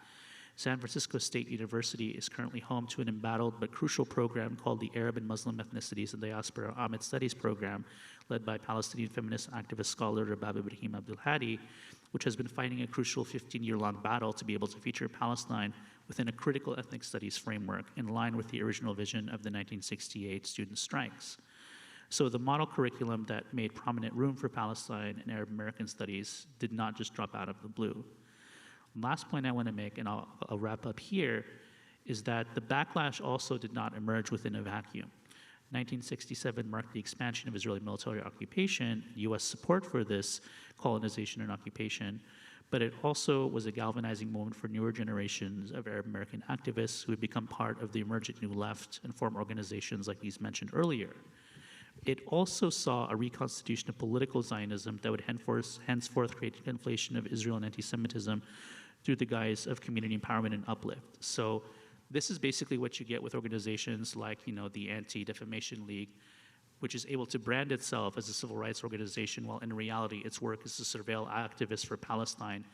San Francisco State University is currently home to an embattled but crucial program called the Arab and Muslim Ethnicities and Diaspora Ahmed Studies Program, led by Palestinian feminist activist scholar Rabab Ibrahim Abdul Hadi, which has been fighting a crucial 15-year-long battle to be able to feature Palestine within a critical ethnic studies framework in line with the original vision of the 1968 student strikes. So the model curriculum that made prominent room for Palestine and Arab American studies did not just drop out of the blue. Last point I want to make, and I'll wrap up here, is that the backlash also did not emerge within a vacuum. 1967 marked the expansion of Israeli military occupation, U.S. support for this colonization and occupation, but it also was a galvanizing moment for newer generations of Arab American activists who had become part of the emergent New Left and form organizations like these mentioned earlier. It also saw a reconstitution of political Zionism that would henceforth create a conflation of Israel and anti-Semitism through the guise of community empowerment and uplift. So this is basically what you get with organizations like, the Anti-Defamation League, which is able to brand itself as a civil rights organization, while in reality its work is to surveil activists for Palestine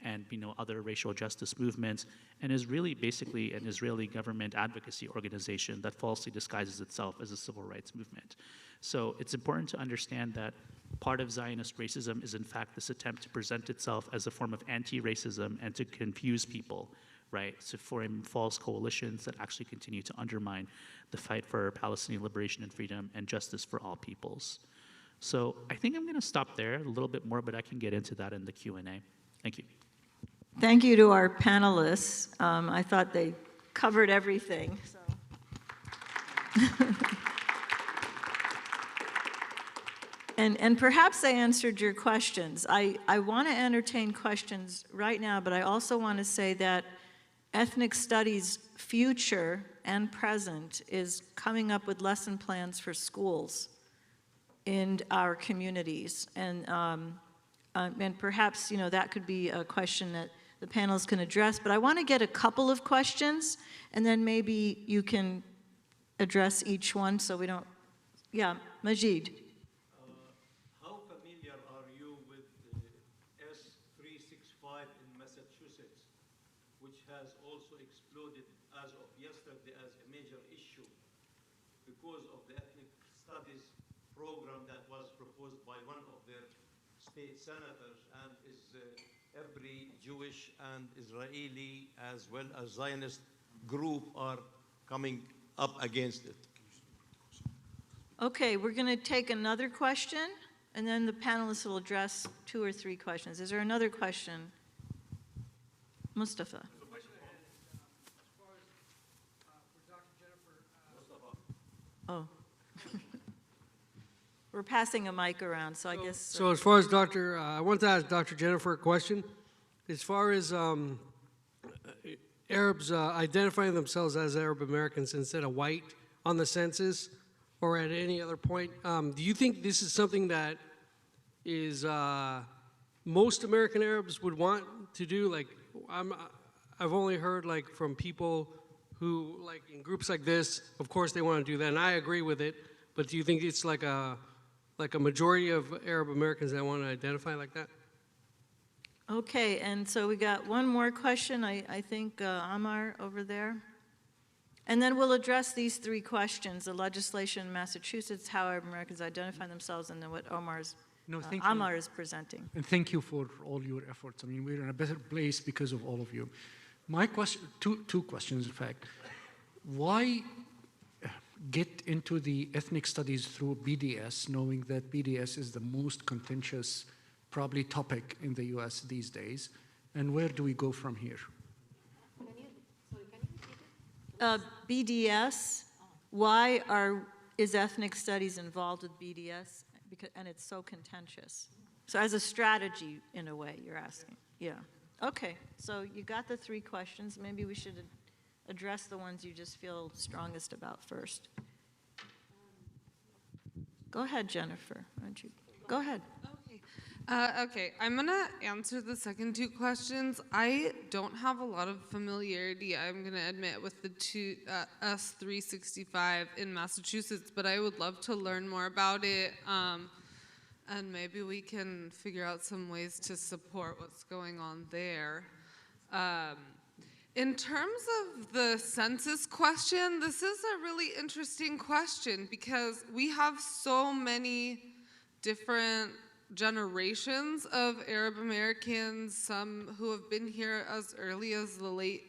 and other racial justice movements, and is really basically an Israeli government advocacy organization that falsely disguises itself as a civil rights movement. So it's important to understand that part of Zionist racism is in fact this attempt to present itself as a form of anti-racism and to confuse people, right? To form false coalitions that actually continue to undermine the fight for Palestinian liberation and freedom and justice for all peoples. So I think I'm going to stop there a little bit more, but I can get into that in the Q&A. Thank you. Thank you to our panelists. I thought they covered everything. So. And perhaps I answered your questions. I want to entertain questions right now, but I also want to say that ethnic studies future and present is coming up with lesson plans for schools in our communities. And perhaps, that could be a question that the panelists can address. But I want to get a couple of questions, and then maybe you can address each one so we don't, yeah, Majid. How familiar are you with the S365 in Massachusetts, which has also exploded as of yesterday as a major issue because of the ethnic studies program that was proposed by one of their state senators, and is every Jewish and Israeli as well as Zionist group are coming up against it. Okay, we're going to take another question, and then the panelists will address 2 or 3 questions. Is there another question? Mustafa. Oh. We're passing a mic around, so I guess. So as far as I want to ask Dr. Jennifer a question. As far as Arabs identifying themselves as Arab Americans instead of white on the census or at any other point, do you think this is something that is most American Arabs would want to do? Like, I've only heard like from people who, like in groups like this, of course they want to do that, and I agree with it. But do you think it's like a majority of Arab Americans that want to identify like that? Okay, and so we got one more question, I think Amar over there. And then we'll address these 3 questions, the legislation in Massachusetts, how Arab Americans identify themselves, and then what Amar is presenting. And thank you for all your efforts. I mean, we're in a better place because of all of you. My question, two questions in fact. Why get into the ethnic studies through BDS, knowing that BDS is the most contentious probably topic in the US these days, and where do we go from here? BDS, why is ethnic studies involved with BDS? And it's so contentious. So as a strategy, in a way, you're asking. Yeah. Okay, so you got the 3 questions. Maybe we should address the ones you just feel strongest about first. Go ahead, Jennifer. Why don't you? Go ahead. Okay, I'm gonna answer the second 2 questions. I don't have a lot of familiarity, I'm gonna admit, with the S365 in Massachusetts, but I would love to learn more about it, and maybe we can figure out some ways to support what's going on there. In terms of the census question, this is a really interesting question because we have so many different generations of Arab Americans, some who have been here as early as the late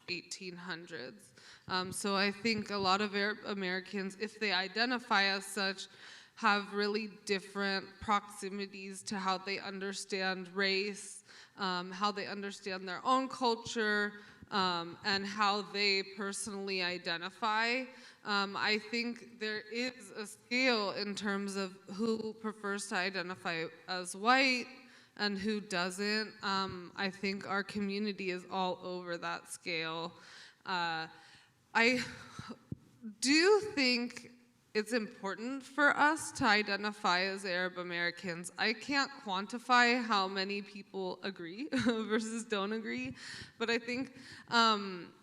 1800s. So I think a lot of Arab Americans, if they identify as such, have really different proximities to how they understand race, how they understand their own culture, and how they personally identify. I think there is a scale in terms of who prefers to identify as white and who doesn't. I think our community is all over that scale. I do think it's important for us to identify as Arab Americans. I can't quantify how many people agree versus don't agree, but I think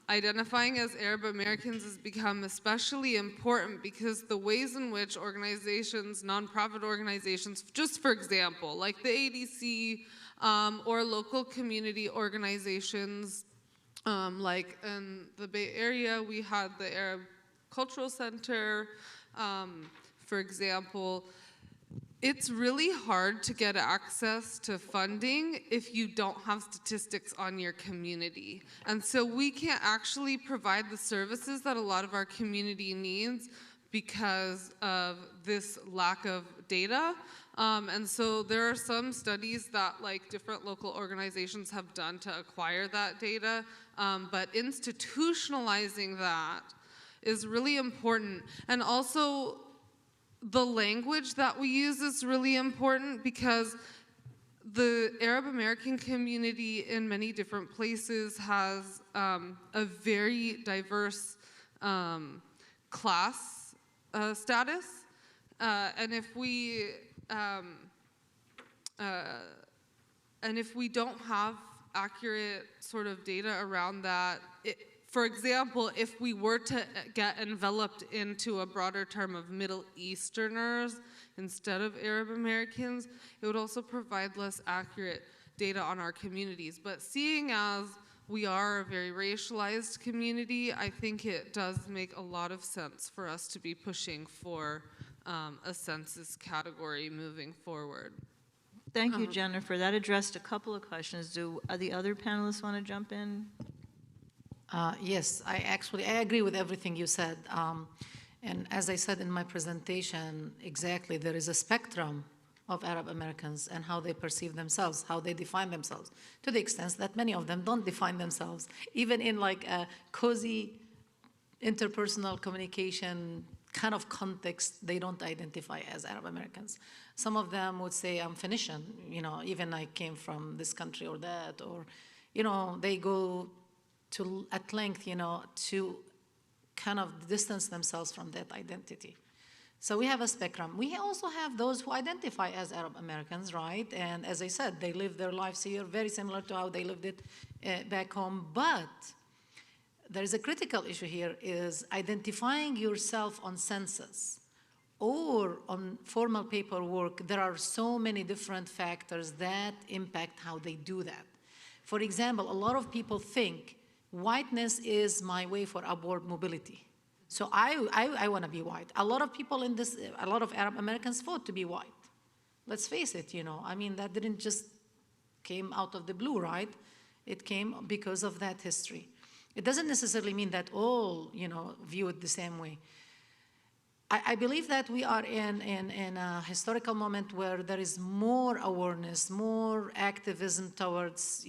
identifying as Arab Americans has become especially important because the ways in which organizations, nonprofit organizations, just for example, like the ADC or local community organizations, like in the Bay Area, we had the Arab Cultural Center, for example. It's really hard to get access to funding if you don't have statistics on your community. And so we can't actually provide the services that a lot of our community needs because of this lack of data. And so there are some studies that like different local organizations have done to acquire that data, but institutionalizing that is really important. And also the language that we use is really important because the Arab American community in many different places has a very diverse class status. And if we don't have accurate sort of data around that, for example, if we were to get enveloped into a broader term of Middle Easterners instead of Arab Americans, it would also provide less accurate data on our communities. But seeing as we are a very racialized community, I think it does make a lot of sense for us to be pushing for a census category moving forward. Thank you, Jennifer. That addressed a couple of questions. Do the other panelists want to jump in? Yes, I agree with everything you said. And as I said in my presentation, exactly, there is a spectrum of Arab Americans and how they perceive themselves, how they define themselves, to the extent that many of them don't define themselves. Even in like a cozy interpersonal communication kind of context, they don't identify as Arab Americans. Some of them would say, I'm Phoenician, even I came from this country or that, or, they go to at length, to kind of distance themselves from that identity. So we have a spectrum. We also have those who identify as Arab Americans, right? And as I said, they live their lives here very similar to how they lived it back home. But there is a critical issue here is identifying yourself on census or on formal paperwork. There are so many different factors that impact how they do that. For example, a lot of people think whiteness is my way for upward mobility. So I want to be white. A lot of people a lot of Arab Americans vote to be white. Let's face it, that didn't just came out of the blue, right? It came because of that history. It doesn't necessarily mean that all, view it the same way. I believe that we are in a historical moment where there is more awareness, more activism towards,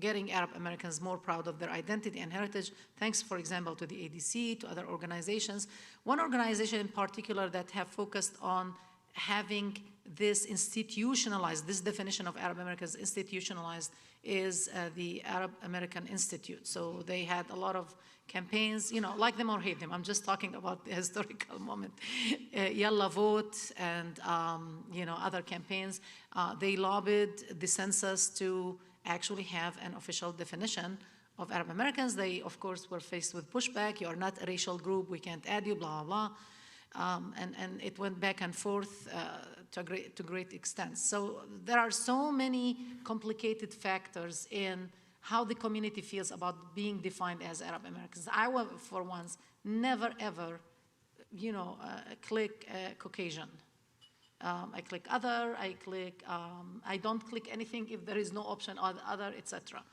getting Arab Americans more proud of their identity and heritage, thanks, for example, to the ADC, to other organizations. One organization in particular that have focused on having this institutionalized, this definition of Arab Americans institutionalized is the Arab American Institute. So they had a lot of campaigns, like them or hate them. I'm just talking about the historical moment. Yalla Vote and, other campaigns. They lobbied the census to actually have an official definition of Arab Americans. They, of course, were faced with pushback. You are not a racial group. We can't add you, blah, blah. And it went back and forth to great extent. So there are so many complicated factors in how the community feels about being defined as Arab Americans. I will, for once, never, ever, click Caucasian. I click other, I don't click anything if there is no option other, etc.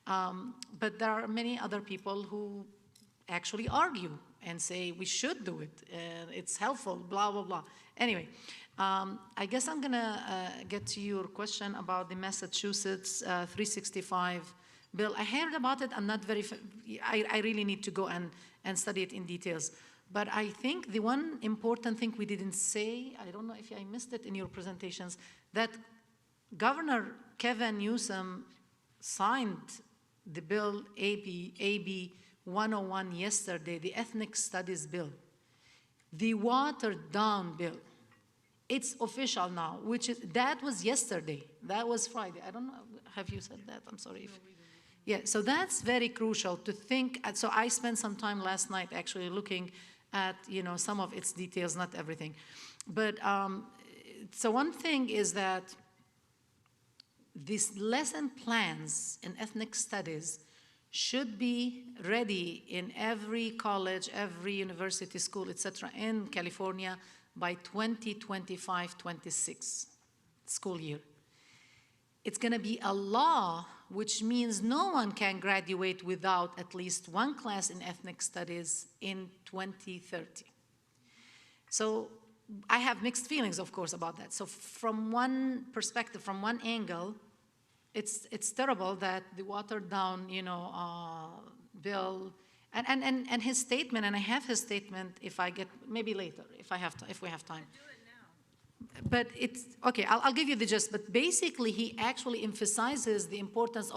But there are many other people who actually argue and say we should do it, it's helpful, blah, blah, blah. Anyway, I guess I'm gonna get to your question about the Massachusetts 365 bill. I heard about it, I'm not very, I really need to go and study it in details. But I think the one important thing we didn't say, I don't know if I missed it in your presentations, that Governor Kevin Newsom signed the bill AB 101 yesterday, the Ethnic Studies bill, the watered down bill. It's official now, that was yesterday. That was Friday. I don't know, have you said that? I'm sorry. Yeah, so that's very crucial to think. So I spent some time last night actually looking at, some of its details, not everything. But so one thing is that these lesson plans in ethnic studies should be ready in every college, every university, school, etc., in California by 2025-26 school year. It's going to be a law, which means no one can graduate without at least one class in ethnic studies in 2030. So I have mixed feelings, of course, about that. So from one perspective, from one angle, it's terrible that the watered down, bill, and his statement, and I have his statement if I get, maybe later, if we have time. But it's, okay, I'll give you the gist, but basically he actually emphasizes the importance,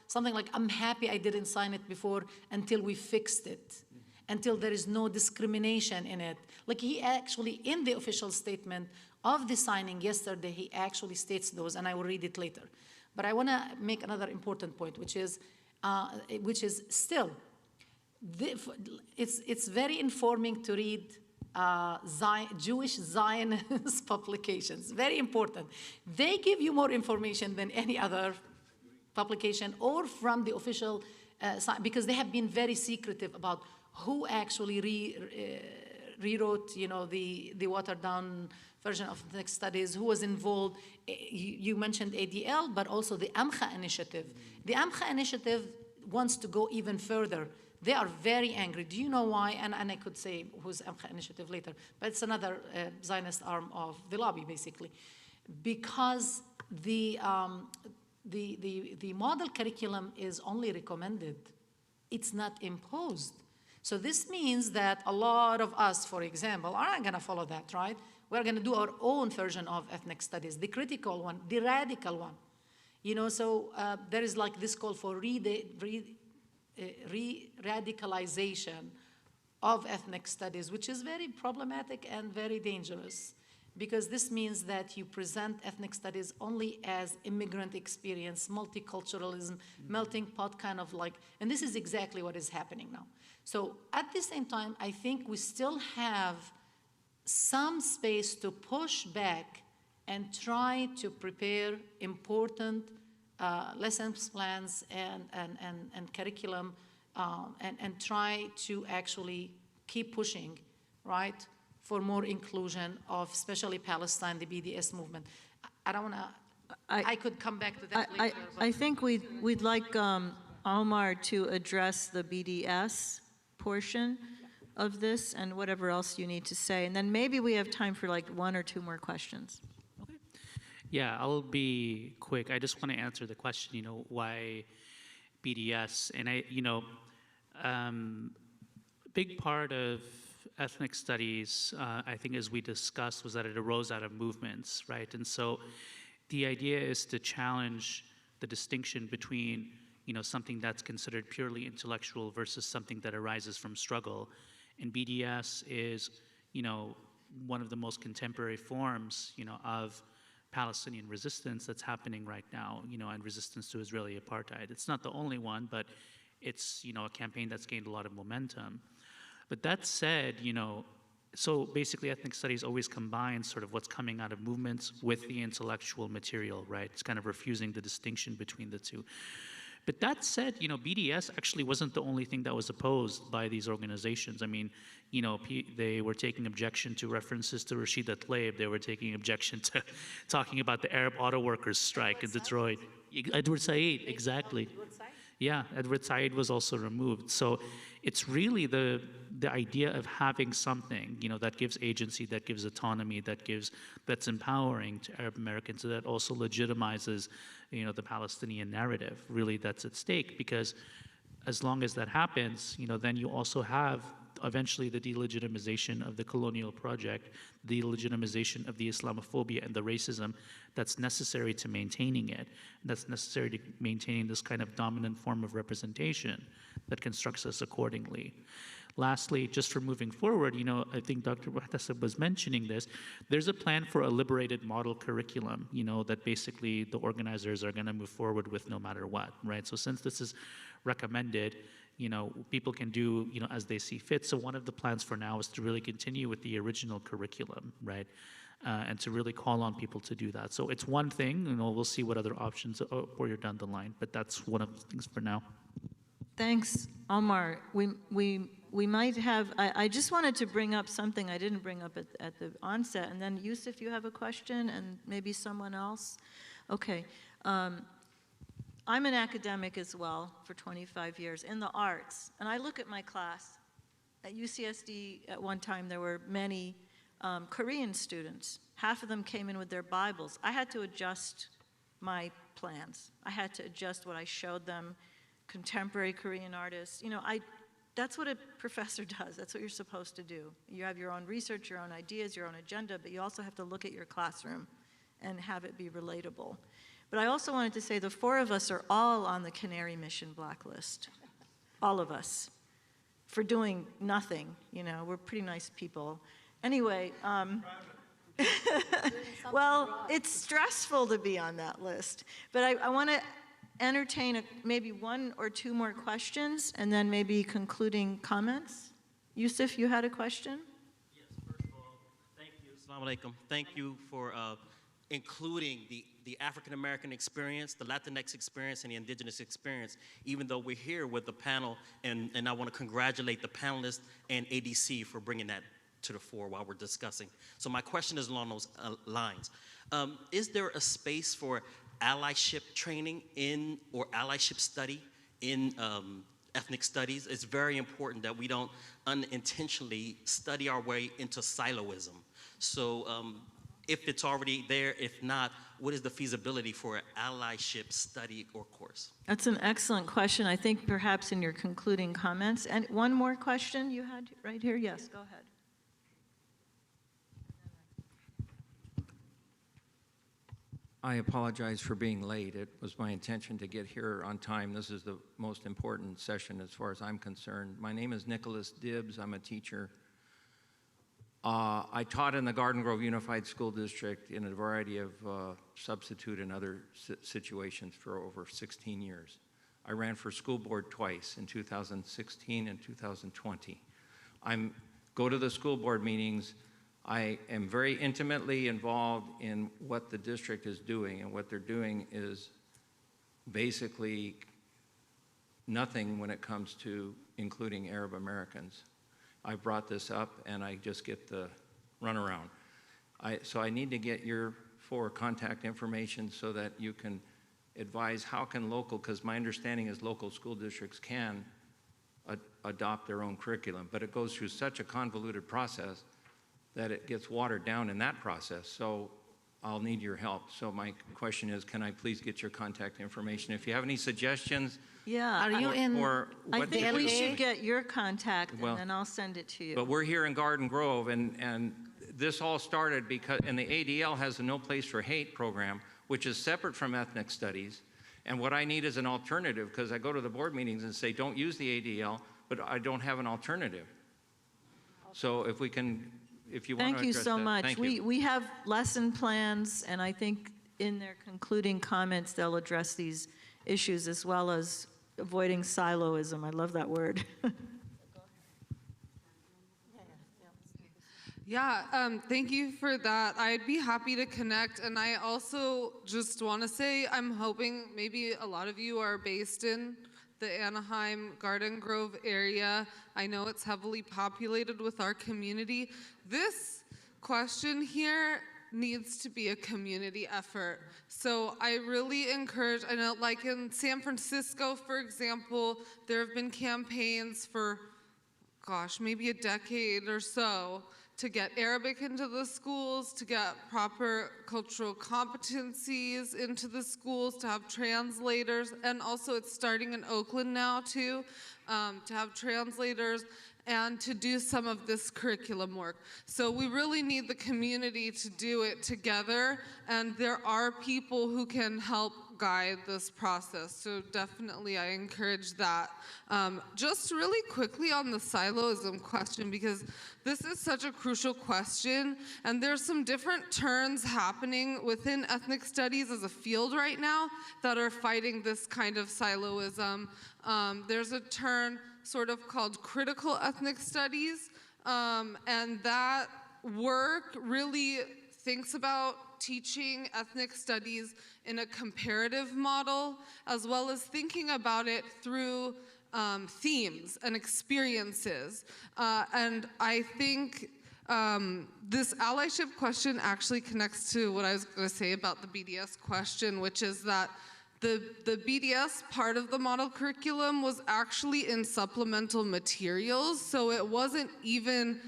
something like, I'm happy I didn't sign it before until we fixed it, until there is no discrimination in it. Like he actually, in the official statement of the signing yesterday, he actually states those, and I will read it later. But I want to make another important point, which is still, it's very informing to read Jewish Zionist publications, very important. They give you more information than any other publication or from the official, because they have been very secretive about who actually rewrote, the watered down version of the studies, who was involved. You mentioned ADL, but also the AMCHA initiative. The AMCHA initiative wants to go even further. They are very angry. Do you know why? And I could say who's AMCHA initiative later, but it's another Zionist arm of the lobby, basically. Because the model curriculum is only recommended. It's not imposed. So this means that a lot of us, for example, are not going to follow that, right? We're going to do our own version of ethnic studies, the critical one, the radical one. So there is like this call for re-radicalization of ethnic studies, which is very problematic and very dangerous, because this means that you present ethnic studies only as immigrant experience, multiculturalism, melting pot kind of like, and this is exactly what is happening now. So at the same time, I think we still have some space to push back and try to prepare important lessons plans and curriculum and try to actually keep pushing, right, for more inclusion of especially Palestine, the BDS movement. I don't want to, I could come back to that later. I think we'd like Omar to address the BDS portion of this and whatever else you need to say. And then maybe we have time for like one or two more questions. Okay. Yeah, I'll be quick. I just want to answer the question, why BDS? And big part of ethnic studies, I think as we discussed, was that it arose out of movements, right? And so the idea is to challenge the distinction between, something that's considered purely intellectual versus something that arises from struggle. And BDS is, one of the most contemporary forms, of Palestinian resistance that's happening right now, and resistance to Israeli apartheid. It's not the only one, but it's, a campaign that's gained a lot of momentum. But that said, so basically ethnic studies always combines sort of what's coming out of movements with the intellectual material, right? It's kind of refusing the distinction between the two. But that said, BDS actually wasn't the only thing that was opposed by these organizations. I mean, they were taking objection to references to Rashida Tlaib. They were taking objection to talking about the Arab auto workers strike in Detroit. Edward Said, exactly. Yeah, Edward Said was also removed. So it's really the idea of having something, that gives agency, that gives autonomy, that's empowering to Arab Americans, so that also legitimizes, the Palestinian narrative. Really, that's at stake, because as long as that happens, then you also have eventually the delegitimization of the colonial project, the delegitimization of the Islamophobia and the racism that's necessary to maintaining it, that's necessary to maintaining this kind of dominant form of representation that constructs us accordingly. Lastly, just for moving forward, I think Dr. Muhtasib was mentioning this, there's a plan for a liberated model curriculum, that basically the organizers are going to move forward with no matter what, right? So since this is recommended, people can do, as they see fit. So one of the plans for now is to really continue with the original curriculum, right? And to really call on people to do that. So it's one thing, we'll see what other options are down the line, but that's one of the things for now. Thanks, Omar. We might have, I just wanted to bring up something I didn't bring up at the onset, and then Yusuf, you have a question, and maybe someone else? Okay. I'm an academic as well for 25 years in the arts, and I look at my class. At UCSD at one time there were many Korean students. Half of them came in with their Bibles. I had to adjust my plans. I had to adjust what I showed them, contemporary Korean artists. That's what a professor does. That's what you're supposed to do. You have your own research, your own ideas, your own agenda, but you also have to look at your classroom and have it be relatable. But I also wanted to say the four of us are all on the Canary Mission blacklist. All of us. For doing nothing, we're pretty nice people. Anyway, well, it's stressful to be on that list. But I want to entertain maybe one or two more questions, and then maybe concluding comments. Yusuf, you had a question? Yes, first of all, thank you. Assalamu alaikum. Thank you for including the African-American experience, the Latinx experience, and the indigenous experience, even though we're here with the panel, and I want to congratulate the panelists and ADC for bringing that to the fore while we're discussing. So my question is along those lines. Is there a space for allyship training or allyship study in ethnic studies? It's very important that we don't unintentionally study our way into siloism. So if it's already there, if not, what is the feasibility for an allyship study or course? That's an excellent question. I think perhaps in your concluding comments. And one more question you had right here? Yes, go ahead. I apologize for being late. It was my intention to get here on time. This is the most important session as far as I'm concerned. My name is Nicholas Dibbs. I'm a teacher. I taught in the Garden Grove Unified School District in a variety of substitute and other situations for over 16 years. I ran for school board twice, in 2016 and 2020. I go to the school board meetings. I am very intimately involved in what the district is doing, and what they're doing is basically nothing when it comes to including Arab Americans. I brought this up and I just get the runaround. So I need to get your contact information so that you can advise how can local, because my understanding is local school districts can adopt their own curriculum, but it goes through such a convoluted process that it gets watered down in that process. So I'll need your help. So my question is, can I please get your contact information? If you have any suggestions. Yeah. Are you in? I think we should get your contact, and then I'll send it to you. But we're here in Garden Grove, and this all started because, and the ADL has a No Place for Hate program, which is separate from ethnic studies. And what I need is an alternative, because I go to the board meetings and say, don't use the ADL, but I don't have an alternative. So if we can, if you want to address that. Thank you so much. Thank you. We have lesson plans, and I think in their concluding comments, they'll address these issues as well as avoiding siloism. I love that word. Yeah, thank you for that. I'd be happy to connect. And I also just want to say, I'm hoping maybe a lot of you are based in the Anaheim Garden Grove area. I know it's heavily populated with our community. This question here needs to be a community effort. So I really encourage, I know like in San Francisco, for example, there have been campaigns for, gosh, maybe a decade or so to get Arabic into the schools, to get proper cultural competencies into the schools, to have translators, and also it's starting in Oakland now too, to have translators and to do some of this curriculum work. So we really need the community to do it together, and there are people who can help guide this process. So definitely I encourage that. Just really quickly on the siloism question, because this is such a crucial question, and there's some different turns happening within ethnic studies as a field right now that are fighting this kind of siloism. There's a turn sort of called critical ethnic studies, and that work really thinks about teaching ethnic studies in a comparative model, as well as thinking about it through themes and experiences. And I think this allyship question actually connects to what I was going to say about the BDS question, which is that the BDS part of the model curriculum was actually in supplemental materials, so it wasn't even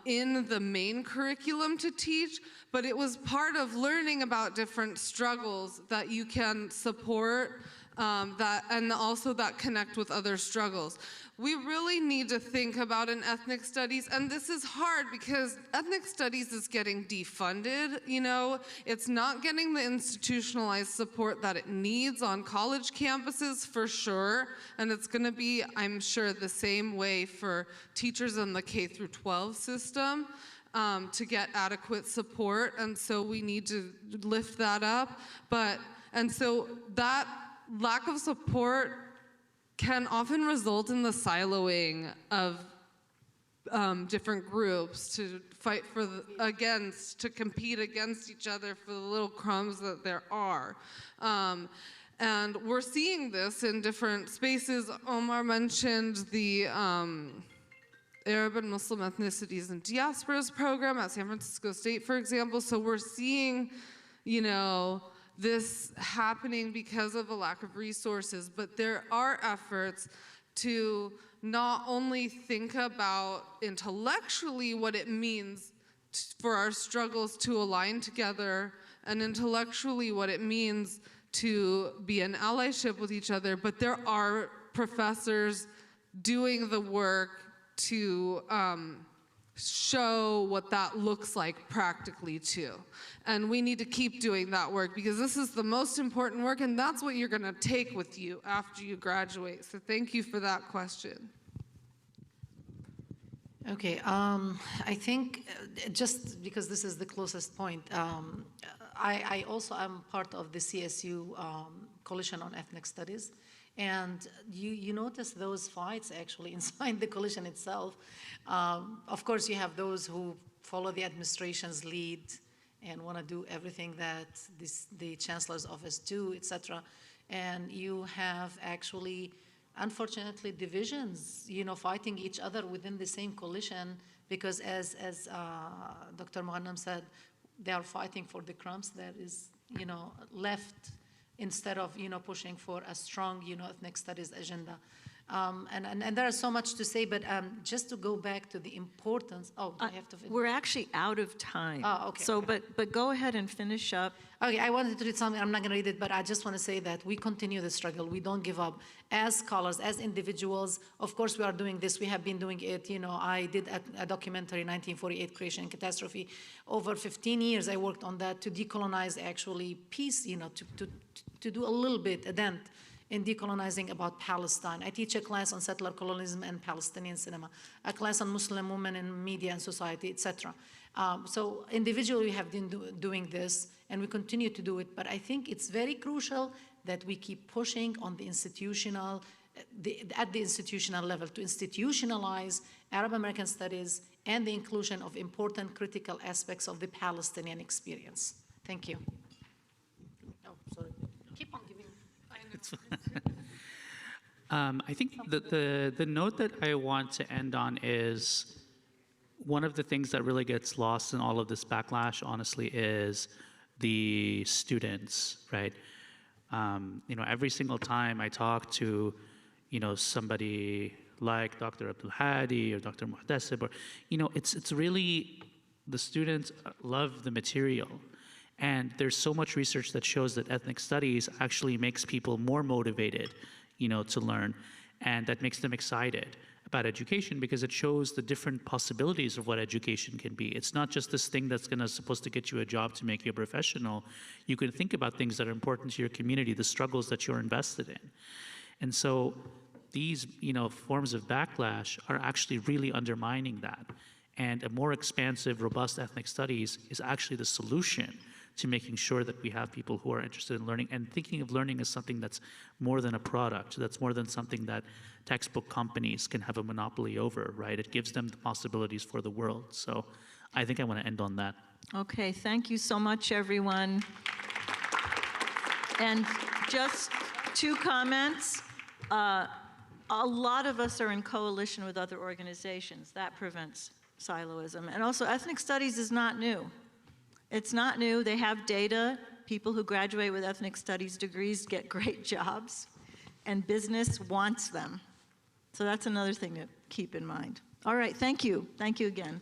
in the main curriculum to teach, but it was part of learning about different struggles that you can support, and also that connect with other struggles. We really need to think about in ethnic studies, and this is hard because ethnic studies is getting defunded, you know, it's not getting the institutionalized support that it needs on college campuses for sure, and it's gonna be, I'm sure, the same way for teachers in the K through 12 system. To get adequate support, and so we need to lift that up. And so that lack of support can often result in the siloing of different groups to fight for to compete against each other for the little crumbs that there are. And we're seeing this in different spaces. Omar mentioned the Arab and Muslim ethnicities and diasporas program at San Francisco State, for example. So we're seeing, you know, this happening because of a lack of resources, but there are efforts to not only think about intellectually what it means for our struggles to align together, and intellectually what it means to be in allyship with each other, but there are professors doing the work to show what that looks like practically too. And we need to keep doing that work because this is the most important work, and that's what you're gonna take with you after you graduate. So thank you for that question. Okay, I think just because this is the closest point, I also am part of the CSU Coalition on Ethnic Studies. And you notice those fights actually inside the coalition itself. Of course, you have those who follow the administration's lead and want to do everything that the chancellor's office do, etc. And you have actually, unfortunately, divisions, you know, fighting each other within the same coalition because as Dr. Mughannam said, they are fighting for the crumbs that is, you know, left instead of, you know, pushing for a strong, you know, ethnic studies agenda. And there is so much to say, but just to go back to the importance, I have to finish? We're actually out of time. Oh, okay. So, okay. but go ahead and finish up. Okay, I wanted to read something. I'm not going to read it, but I just want to say that we continue the struggle. We don't give up. As scholars, as individuals, of course we are doing this. We have been doing it. You know, I did a documentary, 1948, Creation and Catastrophe. Over 15 years, I worked on that to decolonize actually peace, you know, to do a little bit, a dent in decolonizing about Palestine. I teach a class on settler colonialism and Palestinian cinema, a class on Muslim women in media and society, etc. So individually we have been doing this and we continue to do it, but I think it's very crucial that we keep pushing on the institutional, at the institutional level to institutionalize Arab American studies and the inclusion of important critical aspects of the Palestinian experience. Thank you. Oh, sorry. Keep on giving. I think the note that I want to end on is one of the things that really gets lost in all of this backlash, honestly, is the students, right? Every single time I talk to, somebody like Dr. Abdul Hadi or Dr. Muhtasib, or, it's really, the students love the material. And there's so much research that shows that ethnic studies actually makes people more motivated, to learn, and that makes them excited about education because it shows the different possibilities of what education can be. It's not just this thing that's supposed to get you a job to make you a professional. You can think about things that are important to your community, the struggles that you're invested in. And so these, forms of backlash are actually really undermining that. And a more expansive, robust ethnic studies is actually the solution to making sure that we have people who are interested in learning and thinking of learning as something that's more than a product, that's more than something that textbook companies can have a monopoly over, right? It gives them the possibilities for the world. So I think I want to end on that. Okay, thank you so much, everyone. And just 2 comments. A lot of us are in coalition with other organizations. That prevents siloism. And also, ethnic studies is not new. It's not new. They have data. People who graduate with ethnic studies degrees get great jobs, and business wants them. So that's another thing to keep in mind. All right, thank you. Thank you again.